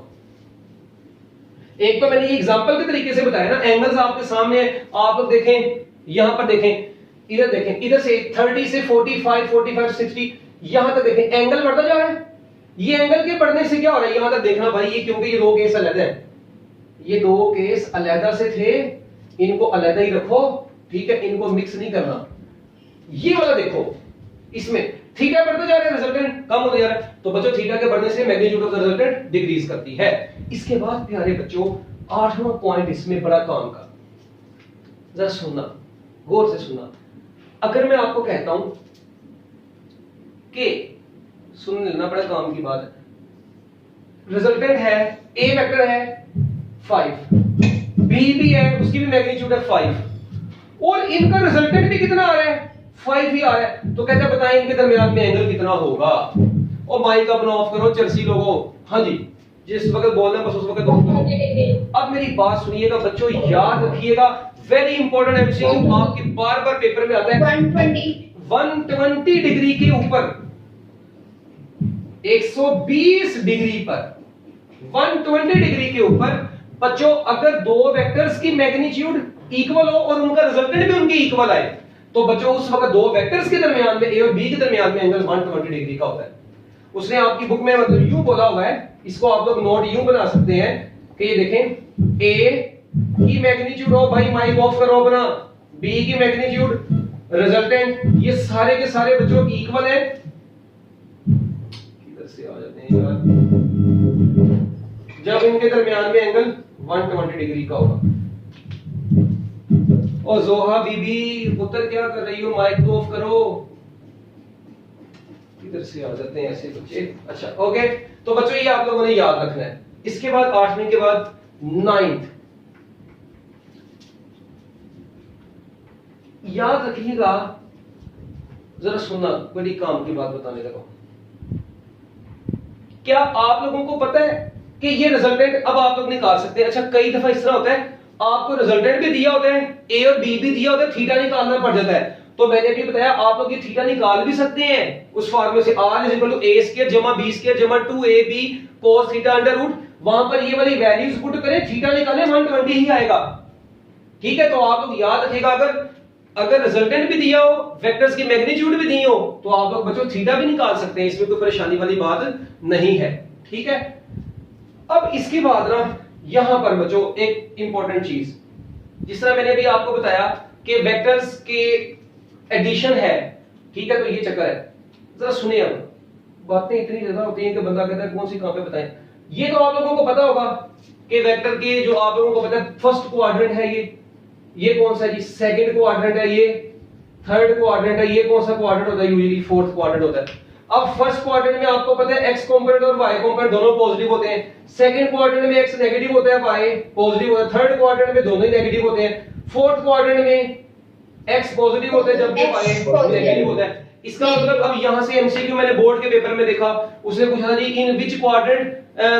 एक तो मैंने ये एग्जांपल के तरीके से बताया ना, एंगल्स आपके सामने है, आप लोग देखें यहां पर देखें, इधर देखें, इधर से 30 से 45, 45, 60 यहां तक देखें एंगल बढ़ता जा रहा है। ये एंगल के बढ़ने से क्या हो रहा है यहां तक देखना भाई, ये क्योंकि ये दो केस अलग है, ये दो केस अलग से थे, इनको अलग ही रखो, ठीक है, इनको मिक्स नहीं करना। ये वाला देखो, इसमें थीटा बढ़ता जा रहा है, रिजल्टेंट कम होता जा रहा है। तो बच्चों थीटा के बढ़ने से magnitude of the resultant decrease करती है। इसके बाद प्यारे बच्चों 8वां पॉइंट इसमें बड़ा काम का, जरा सुनना, गौर से सुनना। अगर मैं आपको कहता हूं कि सुन लेना, बड़ा काम की बात है, रिजल्टेंट है ए वेक्टर है 5, बी भी है उसकी भी मैग्नीट्यूड है 5 और इनका रिजल्टेंट भी कितना आ रहा है 5 ही आ रहा है। तो कहते हैं बताएं इनके दरमियान में एंगल कितना होगा। और माइक अपना ऑफ करो चर्सी लोगों, हाँ जी, जिस वक्त बोलना है बस उस वक्त ऑफ करो। अब मेरी बात सुनिएगा बच्चों, याद रखिएगा, वेरी इंपॉर्टेंट एमसीक्यू आपके बार बार पेपर में आता है। 120 डिग्री के ऊपर 120 डिग्री पर 120 डिग्री के ऊपर बच्चों अगर दो वेक्टर्स की मैग्नीट्यूड इक्वल हो और उनका रिजल्टेंट भी उनकी इक्वल आए तो बच्चों उस वक्त दो वेक्टर्स के दरमियान में ए और बी के दरमियान में एंगल 120 डिग्री का होता है। उसने आपकी बुक में मतलब यूं बोला हुआ है, इसको आप लोग नोट यूं बना सकते हैं कि ये देखें ए की मैग्नीट्यूड हो, भाई माइक ऑफ करो अपना, बी की मैग्नीट्यूड रिजल्टेंट, ये सारे के सारे बच्चों इक्वल है। किधर से आ जाते हैं यार, जब इनके दरमियान में एंगल 120 डिग्री का होगा। और जोहा बीबी पुत्र क्या कर रही हो, माइक तो ऑफ करो। इधर से आ जाते हैं ऐसे बच्चे। अच्छा ओके, तो बच्चों ये आप लोगों ने याद रखना है। इसके बाद 8वीं के बाद 9th याद रखिएगा, जरा सुनना, बड़ी काम की बात बताने लगा। क्या आप लोगों को पता है कि ये रिजल्टेंट अब आप लोग निकाल सकते हैं? अच्छा कई दफा इस तरह होता है, आपको रिजल्टेंट भी दिया होता है, ए और बी भी दिया होता है, थीटा निकालना पड़ जाता है। तो मैंने अभी बताया आप लोग ये थीटा निकाल भी सकते हैं उस फार्मूले से, r = a² जमा b² जमा 2ab cos theta under root. वहां पर ये वाली वैल्यूज पुट करें, थीटा निकालें, 120 ही आएगा। ठीक है, तो आप लोग याद रखिएगा, अगर रिजल्टेंट भी दिया हो, वेक्टर्स की मैग्नीट्यूड भी दी हो, तो आप लोग बच्चों थीटा भी निकाल सकते हैं, इसमें कोई परेशानी वाली बात नहीं है। ठीक है, अब इसके बाद ना यहां पर बच्चों एक इंपॉर्टेंट चीज, जिस तरह मैंने अभी आपको बताया कि वेक्टर्स के एडिशन है। ठीक है, तो ये चक्कर है, जरा सुनिए। अब बातें इतनी ज्यादा होती हैं कि बंदा कहता है कौन सी कहां पे बताएं। ये तो आप लोगों को पता होगा कि वेक्टर के जो आप लोगों को पता है, फर्स्ट क्वाड्रेंट है ये कौन सा है जी, सेकंड क्वाड्रेंट है, ये थर्ड क्वाड्रेंट है, ये कौन सा क्वाड्रेंट होता है, यूजुअली फोर्थ क्वाड्रेंट होता है। अब फर्स्ट क्वाड्रेंट में आपको पता है एक्स कंपोनेंट और वाई कंपोनेंट दोनों पॉजिटिव होते हैं, सेकंड क्वाड्रेंट में एक्स नेगेटिव होता है, वाई पॉजिटिव होता है, थर्ड क्वाड्रेंट में दोनों ही नेगेटिव होते हैं, फोर्थ क्वाड्रेंट में एक्स पॉजिटिव होता है जबकि वाई नेगेटिव होता है। इसका मतलब अब यहां से एमसीक्यू मैंने बोर्ड के पेपर में देखा, उसने पूछा जी in which quadrant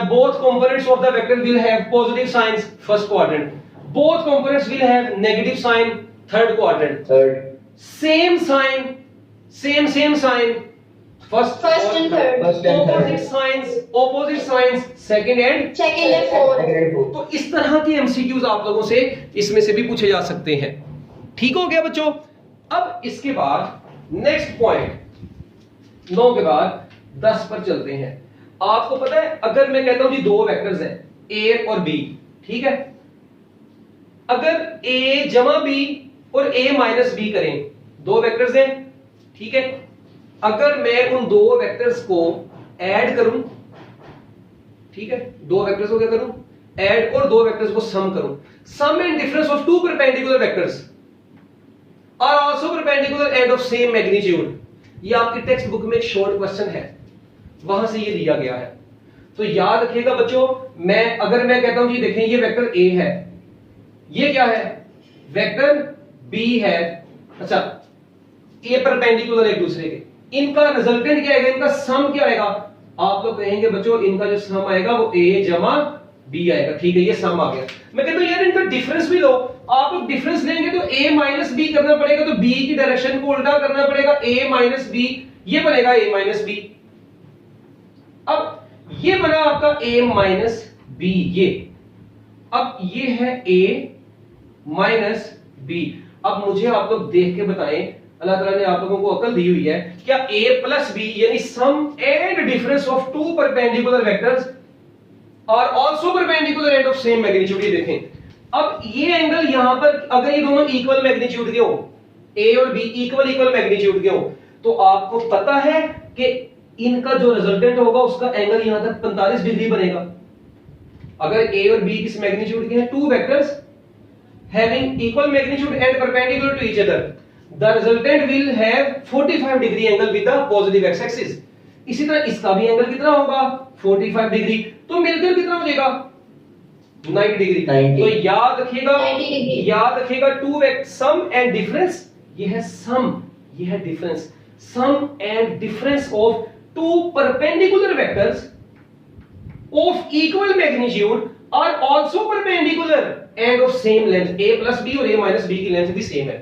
both components of the vector will have positive signs, first quadrant, both components will have negative sign, third quadrant, Third. same sign, same sign, first First and and third. opposite signs second and Second and fourth. Second and fourth. तो इस तरह के एमसीक्यूज आप लोगों से इसमें से भी पूछे जा सकते हैं। ठीक हो गया बच्चों। अब इसके बाद नेक्स्ट पॉइंट 9 के बाद 10 पर चलते हैं। आपको पता है अगर मैं कहता हूं जी दो वेक्टर्स हैं a और b, ठीक है, अगर a जमा b और a माइनस b करें, दो वेक्टर्स हैं, ठीक है, अगर मैं उन दो वेक्टर्स को ऐड करूं, ठीक है, दो वेक्टर्स को क्या करूं, ऐड, और दो वेक्टर्स को सम करूं, sum and difference of two perpendicular vectors are also perpendicular and of same magnitude. ये आपकी टेक्स्ट बुक में एक शॉर्ट क्वेश्चन है, वहां से ये दिया गया है। तो याद रखिएगा बच्चों, अगर मैं कहता हूं जी देखें ये वेक्टर a है, ये क्या है, वेक्टर b है, अच्छा ये परपेंडिकुलर एक दूसरे के, इनका रिजल्टेंट क्या आएगा, इनका सम क्या आएगा, आप लोग कहेंगे बच्चों इनका जो सम आएगा वो a जमा b आएगा। ठीक है, ये सम आ गया। मैं कहता हूं यार इनका डिफरेंस भी लो, आप लोग डिफरेंस लेंगे तो a माइनस b करना पड़ेगा, तो b की डायरेक्शन को उल्टा करना पड़ेगा, a माइनस b, ये बनेगा a माइनस b। अब ये बना आपका a माइनस b, ये अब ये है a माइनस b। अब मुझे आप लोग देख के बताएं, अल्लाह ताला ने आप लोगों को अकल दी हुई है, क्या a प्लस b यानी sum and difference of two perpendicular vectors और also perpendicular and of same magnitude. ये देखें अब ये एंगल यहां पर अगर ये दोनों इक्वल मैग्नीट्यूड के हो, a और b इक्वल मैग्नीट्यूड के हो, तो आपको पता है कि इनका जो रिजल्टेंट होगा उसका एंगल यहां तक 45 डिग्री बनेगा। अगर a और b किस मैग्नीट्यूड के हैं, two vectors having equal magnitude and perpendicular to each other, the resultant will have 45 degree angle with the positive x axis। इसी तरह इसका भी एंगल कितना होगा, 45 डिग्री, तो मिलकर कितना हो जाएगा, 90 डिग्री। तो याद रखिएगा two vector sum and difference, ये है सम, ये है difference, sum and difference of two perpendicular vectors of equal magnitude are also perpendicular and of same length, a plus b और a minus b की लेंथ भी सेम है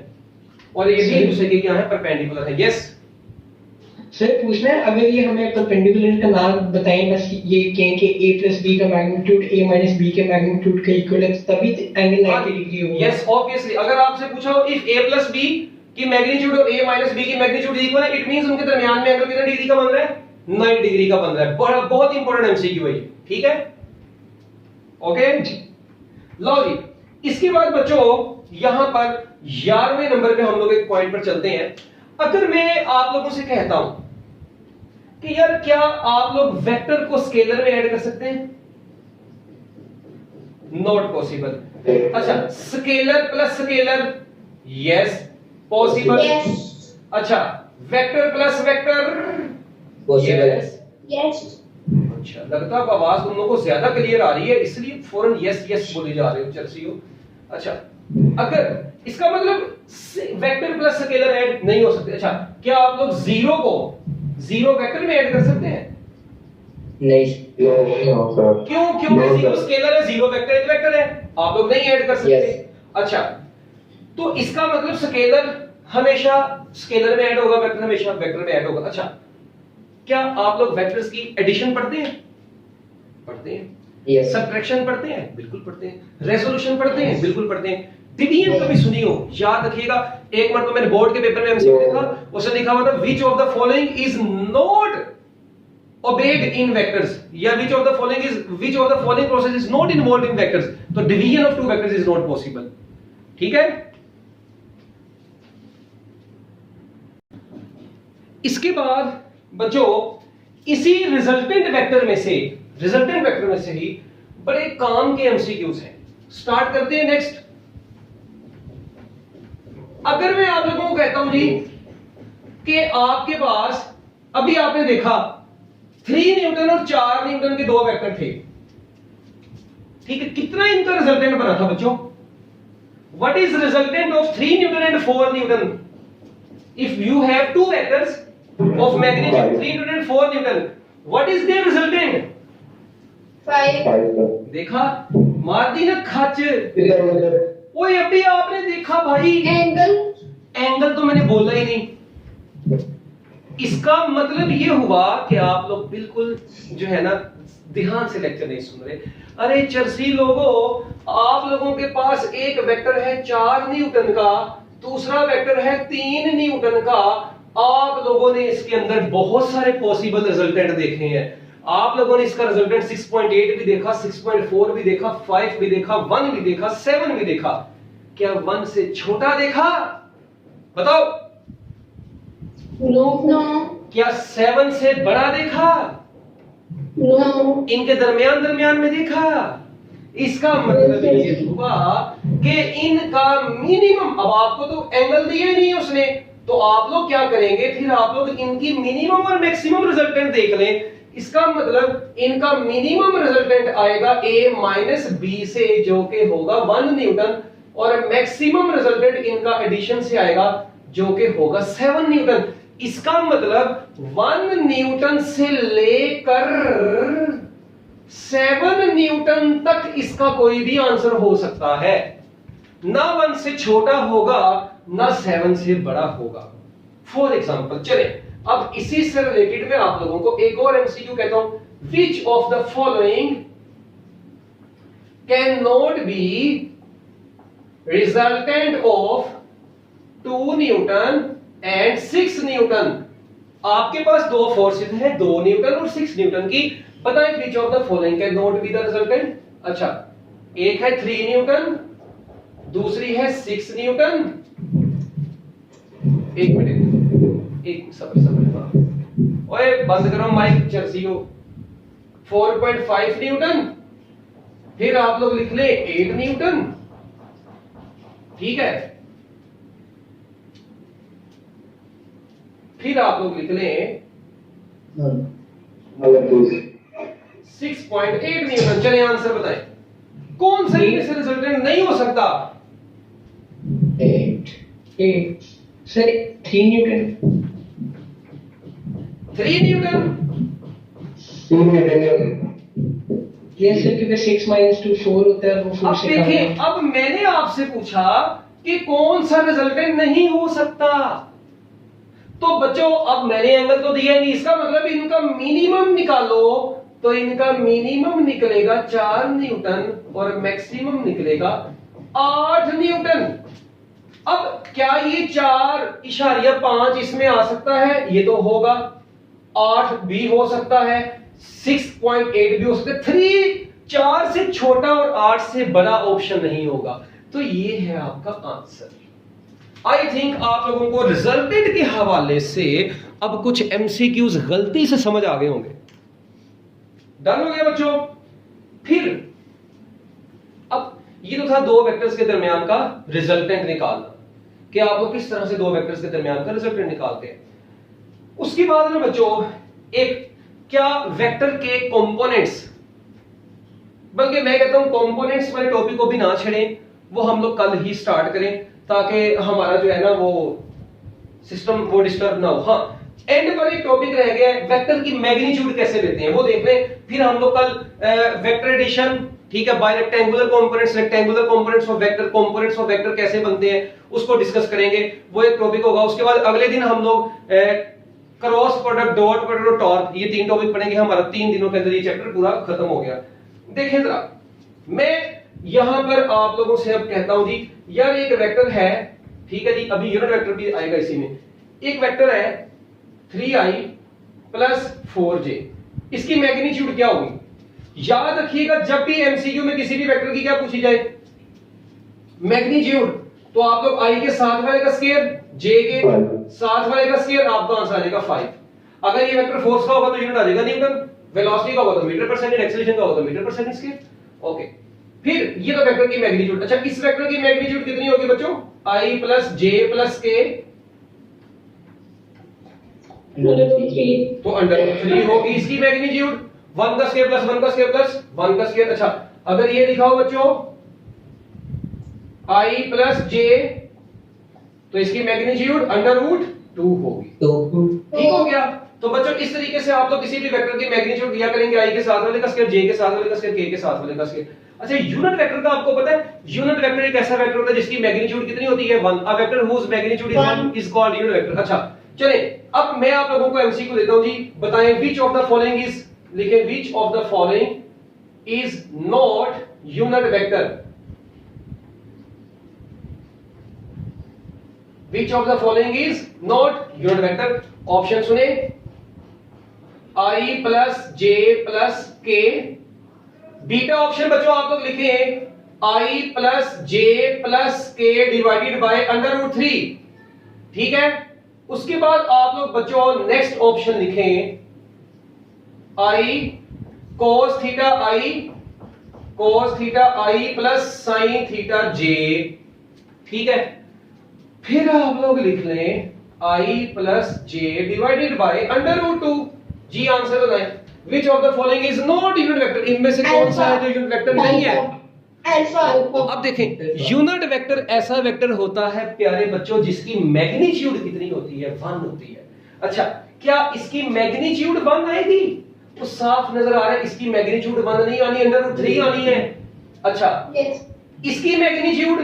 और ये भी एक दूसरे के क्या है, परपेंडिकुलर है। यस सर पूछना है, अगर ये हमें परपेंडिकुलर का नाम बताएं, बस ये कहें कि a plus b का मैग्नीट्यूड a minus b के मैग्नीट्यूड के इक्वल है, तभी एंगल 90 डिग्री होगा। यस ऑब्वियसली, अगर आपसे पूछा हो इफ a plus b की मैग्नीट्यूड और a minus b की मैग्नीट्यूड इक्वल है, इट मींस उनके दरमियान में एंगल कितने डिग्री का बन रहा है, 90 डिग्री का बन रहा है। बहुत इंपॉर्टेंट एमसीक्यू है ये, ठीक है, ओके। लो जी, इसके बाद बच्चों यहां पर 11वें नंबर पे हम लोग एक पॉइंट पर चलते हैं। अगर मैं आप लोगों से कहता हूं कि यार क्या आप लोग वेक्टर को स्केलर में ऐड कर सकते हैं? Not possible. अच्छा, scalar plus scalar, yes possible. अच्छा, vector plus vector, Possible. Yes. अच्छा, लगता है आवाज तुम लोगों को ज्यादा क्लियर आ रही है, इसलिए फौरन यस यस बोले जा रहे हो चर्सियो। अच्छा, अगर इसका मतलब वेक्टर प्लस स्केलर ऐड नहीं हो सकते। अच्छा, क्या आप लोग जीरो को जीरो वेक्टर में ऐड कर सकते हैं? नहीं। No, sir. क्यों? क्योंकि No, जीरो sir. स्केलर है, जीरो वेक्टर एक वेक्टर है, आप लोग नहीं ऐड कर सकते। Yes. अच्छा, तो इसका मतलब स्केलर हमेशा स्केलर में ऐड होगा, वेक्टर हमेशा वेक्टर में ऐड होगा। अच्छा, क्या आप लोग वेक्टर्स की एडिशन पढ़ते हैं? पढ़ते हैं। Yes. सब्ट्रैक्शन पढ़ते हैं? बिल्कुल पढ़ते हैं। रेजोल्यूशन पढ़ते हैं? बिल्कुल पढ़ते हैं। डिवीजन कभी सुनी हो? याद रखिएगा, एक बार तो मैंने बोर्ड के पेपर में एमसीक्यू देखा, उसमें लिखा हुआ था which of the following is not obeyed in vectors, या which of the following process is not involved in vectors, तो division of two vectors is not possible। ठीक है, इसके बाद बच्चों इसी रिजल्टेंट वेक्टर में से ही बड़े काम के एमसीक्यूज हैं। स्टार्ट करते हैं नेक्स्ट। अगर मैं आप लोगों को कहता हूं जी कि आपके पास अभी आपने देखा 3 न्यूटन और 4 न्यूटन के दो वेक्टर थे, ठीक है, कितना इनका रिजल्टेंट बना था बच्चों? What is resultant of 3 newton and 4 newton? If you have two vectors of magnitude 3 newton and 4 newton, what is their resultant? 5. 5, sir. देखा, मार दी ना खच। Sir. ओए अभी आपने देखा भाई, एंगल तो मैंने बोला ही नहीं। इसका मतलब ये हुआ कि आप लोग बिल्कुल जो है ना ध्यान से लेक्चर नहीं सुन रहे। अरे चर्सी लोगों, आप लोगों के पास एक वेक्टर है 4 न्यूटन का, दूसरा वेक्टर है 3 न्यूटन का। आप लोगों ने इसके अंदर बहुत सारे पॉसिबल रिजल्टेंट देखे हैं। आप लोगों ने इसका रिजल्टेंट 6.8 भी देखा, 6.4 भी देखा, 5 भी देखा, 1 भी देखा, 7 भी देखा। क्या 1 से छोटा देखा? बताओ। No. क्या 7 से बड़ा देखा? No. इनके दरमियान में देखा? इसका मतलब ये हुआ कि इनका मिनिमम, अब आपको तो एंगल दिए नहीं उसने, तो आप लोग क्या करेंगे फिर? आप लोग इनकी मिनिमम और मैक्सिमम रिजल्टेंट देख लें। इसका मतलब इनका मिनिमम रिजल्टेंट आएगा a माइनस b से, जो कि होगा 1 न्यूटन, और मैक्सिमम रिजल्टेंट इनका एडिशन से आएगा जो कि होगा 7 न्यूटन। इसका मतलब 1 न्यूटन से लेकर 7 न्यूटन तक इसका कोई भी आंसर हो सकता है। ना 1 से छोटा होगा, ना 7 से बड़ा होगा। फॉर एग्जांपल, चले अब इसी से रिलेटेड में आप लोगों को एक और एमसीक्यू कहता हूं। विच of the following can not be resultant of 2 Newton and 6 Newton? आपके पास दो फोर्सेस हैं, 2 न्यूटन और 6 न्यूटन की। बताएं which of the following can not be the resultant? अच्छा, एक है 3 न्यूटन, दूसरी है 6 न्यूटन। एक मिनट, एक सबर। ओए बंद करो माइक चर्सियो। 4.5 न्यूटन, फिर आप लोग लिख ले 8 न्यूटन, ठीक है। फिर आप लोग लिख लें 6.8 न्यूटन। चलिए आंसर बताएं, कौन सा इनमें से रिजल्टेंट नहीं हो सकता? 8 sir 3 Newton. 3 Newton? Yes sir, क्योंकि 6 माइनस 2 4 होता है, वो 4 अब से कम देखिए, है। अब मैंने आपसे पूछा कि कौन सा रिजल्टेंट नहीं हो सकता, तो बच्चों अब मैंने एंगल तो दिया नहीं, इसका मतलब इनका मिनिमम निकालो, तो इनका मिनिमम निकलेगा 4 न्यूटन और मैक्सिमम निकलेगा 8 न्यूटन। अब क्या ये 4.5 इसमें आ सकता है? ये तो होगा। 8 भी हो सकता है, 6.8 भी हो सकता है। 4 से छोटा और 8 से बड़ा ऑप्शन नहीं होगा। तो ये है आपका आंसर। आई थिंक आप लोगों को रिजल्टेंट के हवाले से अब कुछ एमसीक्यूज गलती से समझ आ गए होंगे। डन हो गया बच्चों। फिर अब ये तो था दो वेक्टर्स के दरमियान का रिजल्टेंट निकालना, कि आप लोग किस तरह से दो वेक्टर्स के दरमियान का रिजल्टेंट निकालते हैं। उसके बाद में बच्चों एक क्या वेक्टर के कंपोनेंट्स, बल्कि मैं कहता हूं कंपोनेंट्स वाले टॉपिक को भी ना छेड़ें, वो हम लोग कल ही स्टार्ट करें ताकि हमारा जो है ना वो सिस्टम वो डिस्टर्ब ना हो। हाँ, एंड पर एक टॉपिक रह गया है वेक्टर की मैग्नीट्यूड कैसे लेते हैं वो देख लें। फिर हम लोग कल वेक्टर एडिशन, ठीक है, bye rectangular components, rectangular components of vector, components of vector कैसे बनते हैं उसको डिस्कस करेंगे, वो एक टॉपिक होगा। उसके बाद अगले दिन हम लोग क्रॉस प्रोडक्ट, डॉट प्रोडक्ट और टॉर्क, ये तीन टॉपिक पढ़ेंगे। हमारा 3 दिनों के अंदर ये चैप्टर पूरा खत्म हो गया। देखें जरा, मैं यहां पर आप लोगों से अब कहता हूं जी, यार एक वेक्टर है, ठीक है जी, अभी यूनिट वेक्टर भी आएगा इसी में। एक वेक्टर है 3i प्लस 4j, इसकी मैग्नीट्यूड क्या होगी? याद रखिएगा जब भी एमसीक्यू में किसी भी वेक्टर की क्या पूछी जाए मैग्नीट्यूड, तो आप लोग i के साथ वाले का स्क्वायर, j के साथ वाले का स्क्वायर, आपका आंसर आ जाएगा 5। अगर ये वेक्टर फोर्स का होगा तो यूनिट आ जाएगा न्यूटन, वेलोसिटी का होगा तो मीटर पर सेकंड, एक्सीलरेशन का होगा तो मीटर पर सेकंड स्क्वायर। ओके, फिर ये तो वेक्टर की मैग्नीट्यूड। अच्छा, इस वेक्टर की मैग्नीट्यूड कितनी होगी बच्चों? i plus j plus k, तो √3 होगी इसकी मैग्नीट्यूड। 1 का स्क्वायर प्लस 1 का स्क्वायर प्लस 1 का स्क्वायर। अच्छा, अगर ये लिखा हो बच्चों i प्लस j, तो इसकी मैग्नीट्यूड √2 होगी। ठीक हो गया। तो बच्चों इस तरीके से आप लोग किसी भी वेक्टर की मैग्नीट्यूड दिया करेंगे, i के साथ वाले का स्क्वायर, j के साथ वाले का स्क्वायर, k के साथ वाले का स्क्वायर। अच्छा, यूनिट वेक्टर का आपको पता है, यूनिट वेक्टर एक ऐसा वेक्टर होता है जिसकी मैग्नीट्यूड कितनी होती है? 1। A vector whose magnitude is 1 is called unit vector. अच्छा, चले अब मैं आप लोगों को एमसीक्यू देता हूं जी, बताएं which of the following is, लिखें which of the following is not unit vector. Which of the following is not unit vector? Option सुने, i plus j plus k। Beta option बच्चों आप लोग लिखें i plus j plus k divided by √3। ठीक है, उसके बाद आप लोग बच्चों नेक्स्ट ऑप्शन लिखें i cos theta i plus sin theta j। ठीक है, फिर आप लोग लिख लें i plus j divided by √2। जी आंसर बताएं, which of the following is not unit vector? इनमें से कौन सा है जो यूनिट वेक्टर नहीं है? अल्फा। अब देखें, यूनिट वेक्टर ऐसा वेक्टर होता है प्यारे बच्चों जिसकी मैग्नीट्यूड कितनी होती है? 1 होती है। अच्छा, क्या इसकी मैग्नीट्यूड 1 आएगी? तो साफ नजर आ रहा है इसकी मैग्नीट्यूड 1 नहीं आनी, √3 आनी है। अच्छा, इसकी मैग्नीट्यूड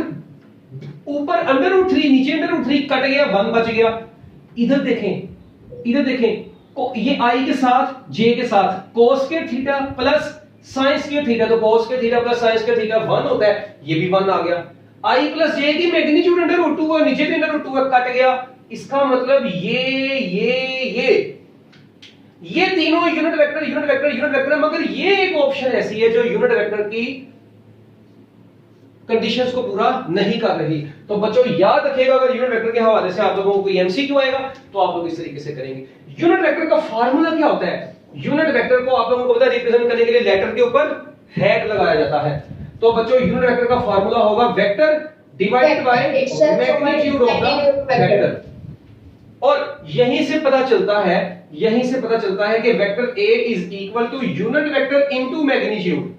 ऊपर √3, नीचे √3 कट गया, 1 बच गया। इधर देखें को ये i के साथ j के साथ cos के थीटा प्लस sin के थीटा, तो cos के थीटा प्लस sin के थीटा 1 होता है, ये भी 1 आ गया। i प्लस j की मैग्नीट्यूड √2 है, नीचे भी √2 है, कट गया। इसका मतलब ये तीनों यूनिट वेक्टर, मगर ये एक ऑप्शन ऐसी है जो यूनिट वेक्टर की कंडीशंस को पूरा नहीं कर रही। तो बच्चों याद रखिएगा, अगर यूनिट वेक्टर के हवाले से आप लोगों को कोई एमसीक्यू आएगा तो आप लोग इस तरीके से करेंगे। यूनिट वेक्टर का फार्मूला क्या होता है? यूनिट वेक्टर को आप लोगों को पता है रिप्रेजेंट करने के लिए लेटर के ऊपर हेड लगाया जाता है। तो बच्चों यूनिट वेक्टर का फार्मूला होगा vector divided by magnitude of the vector. और यहीं से पता चलता है कि vector a is equal to unit vector into magnitude.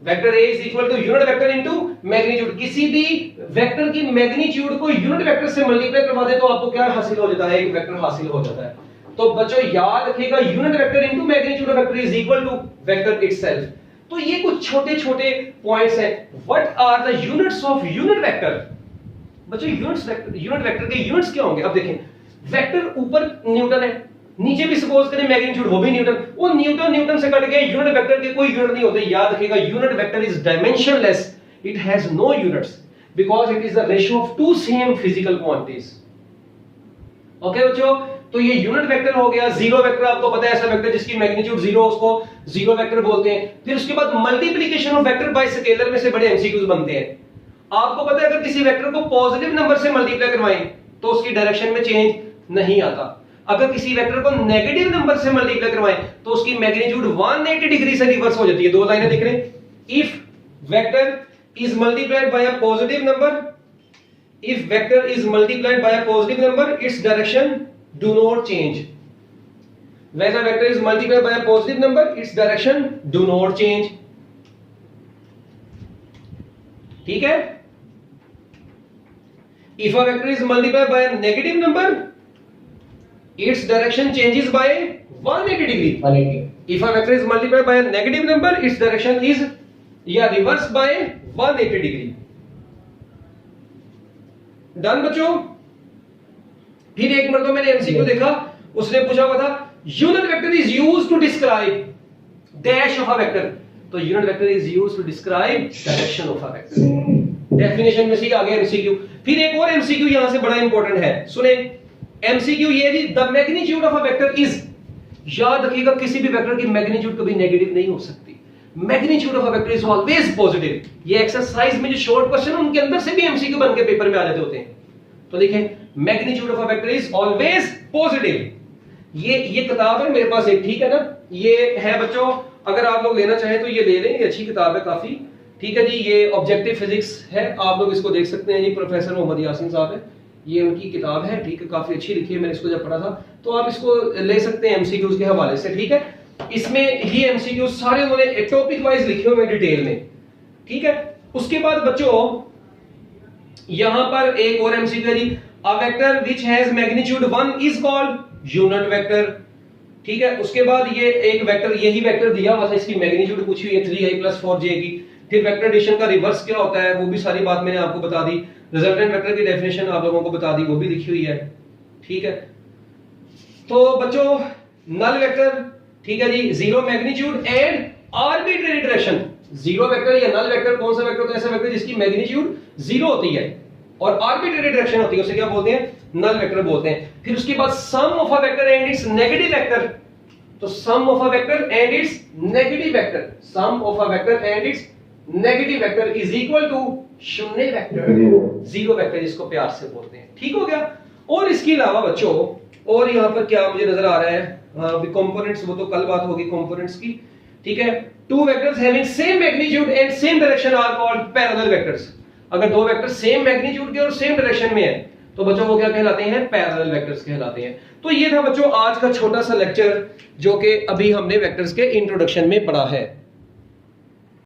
Vector a is equal to unit vector into magnitude. किसी भी वेक्टर की मैग्नीट्यूड को यूनिट वेक्टर से मल्टीप्लाई करवा दे तो आपको क्या हासिल हो जाता है? एक वेक्टर हासिल हो जाता है। तो बच्चों याद रखिएगा, unit vector into magnitude of vector is equal to vector itself. तो ये कुछ छोटे-छोटे पॉइंट्स हैं। What are the units of unit vector? बच्चों यूनिट वेक्टर के यूनिट्स क्या होंगे? अब देखें, वेक्टर ऊपर न्यूटन है, नीचे भी सपोज करें मैग्नीट्यूड, वो भी न्यूटन। वो न्यूटन से कट गए, यूनिट वेक्टर के कोई यूनिट नहीं होते। याद रखिएगा, unit vector is dimensionless, it has no units because it is the ratio of two same physical quantities. Okay बच्चों, तो ये यूनिट वेक्टर हो गया। जीरो वेक्टर आपको पता है, ऐसा वेक्टर जिसकी मैग्नीट्यूड 0 उसको जीरो वेक्टर बोलते हैं। फिर उसके बाद multiplication of vector by scalar में से बड़े एमसीक्यूज बनते हैं। आपको पता है अगर किसी वेक्टर को पॉजिटिव नंबर से मल्टीप्लाई करवाएं तो उसकी डायरेक्शन में चेंज नहीं आता, अगर किसी वेक्टर को नेगेटिव नंबर से मल्टीप्लाई करवाएं तो उसकी मैग्नीट्यूड 180 डिग्री से रिवर्स हो जाती है। दो लाइनें दिख रहे हैं, if vector is multiplied by a positive number, if vector is multiplied by a positive number its direction do not change, when a vector is multiplied by a positive number its direction do not change, ठीक है। if a vector is multiplied by a negative number its direction changes by 180 degree, 180. if a vector is multiplied by a negative number its direction is reversed by 180 degree। Done बच्चों। फिर एक मरतबा मैंने एमसीक्यू देखा, उसने पूछा हुआ था unit vector is used to describe dash of a vector, तो unit vector is used to describe direction of a vector. Definition में से आ गया एमसीक्यू। फिर एक और एमसीक्यू यहां से बड़ा इंपॉर्टेंट है, सुने एमसीक्यू ये जी, the magnitude of a vector is, याद रखिएगा किसी भी वेक्टर की मैग्नीट्यूड कभी नेगेटिव नहीं हो सकती, magnitude of a vector is always positive. ये एक्सरसाइज में जो शॉर्ट क्वेश्चन उनके अंदर से भी एमसीक्यू बन के पेपर में आ जाते होते हैं। तो देखें, magnitude of a vector is always positive. ये किताब है मेरे पास एक, ठीक है ना, ये है बच्चों, अगर आप लोग लेना चाहें तो ये ले लें, ये अच्छी किताब है काफी, ठीक है जी। ये ऑब्जेक्टिव फिजिक्स है, आप लोग इसको देख सकते हैं जी, प्रोफेसर मोहम्मद यासीन साहब है, ये उनकी किताब है, ठीक है, काफी अच्छी लिखी है, मैंने इसको जब पढ़ा था, तो आप इसको ले सकते हैं एमसीक्यूज के हवाले से, ठीक है। इसमें ये एमसीक्यू सारे उन्होंने टॉपिक वाइज लिखे हुए हैं डिटेल में, ठीक है। उसके बाद बच्चों यहां पर एक और एमसीक्यू है जी, a vector which has magnitude 1 is called unit vector, ठीक है। उसके बाद ये एक वेक्टर, यही वेक्टर दिया हुआ था, इसकी मैग्नीट्यूड पूछी हुई है 3i + 4j की। फिर वेक्टर एडिशन का रिवर्स क्या होता है वो भी सारी बात मैंने आपको बता दी, रिजल्टेंट वेक्टर की डेफिनेशन आप लोगों को बता दी, वो भी लिखी हुई है, ठीक है। तो बच्चों नल वेक्टर, ठीक है जी, zero magnitude and arbitrary direction. Zero vector या नल वेक्टर कौन सा वेक्टर होता है? ऐसा वेक्टर जिसकी मैग्नीट्यूड जीरो होती है और आर्बिट्रेरी डायरेक्शन होती है, उसे क्या बोलते हैं? नल वेक्टर बोलते हैं। फिर उसके बाद sum of a vector and its negative vector, तो sum of a vector and its negative vector, sum of a vector and its negative vector is equal to शून्य वेक्टर, जीरो वेक्टर जिसको प्यार से बोलते हैं, ठीक हो गया। और इसके अलावा बच्चों और यहां पर क्या मुझे नजर आ रहा है, कंपोनेंट्स, वो तो कल बात होगी कंपोनेंट्स की, ठीक है। Two vectors having same magnitude and same direction are called parallel vectors. अगर दो वेक्टर सेम मैग्नीट्यूड के और सेम डायरेक्शन में है तो बच्चों वो क्या कहलाते हैं? पैरेलल वेक्टर्स कहलाते हैं। तो ये था बच्चों आज का छोटा सा लेक्चर जो कि अभी हमने वेक्टर्स के इंट्रोडक्शन में पढ़ा है।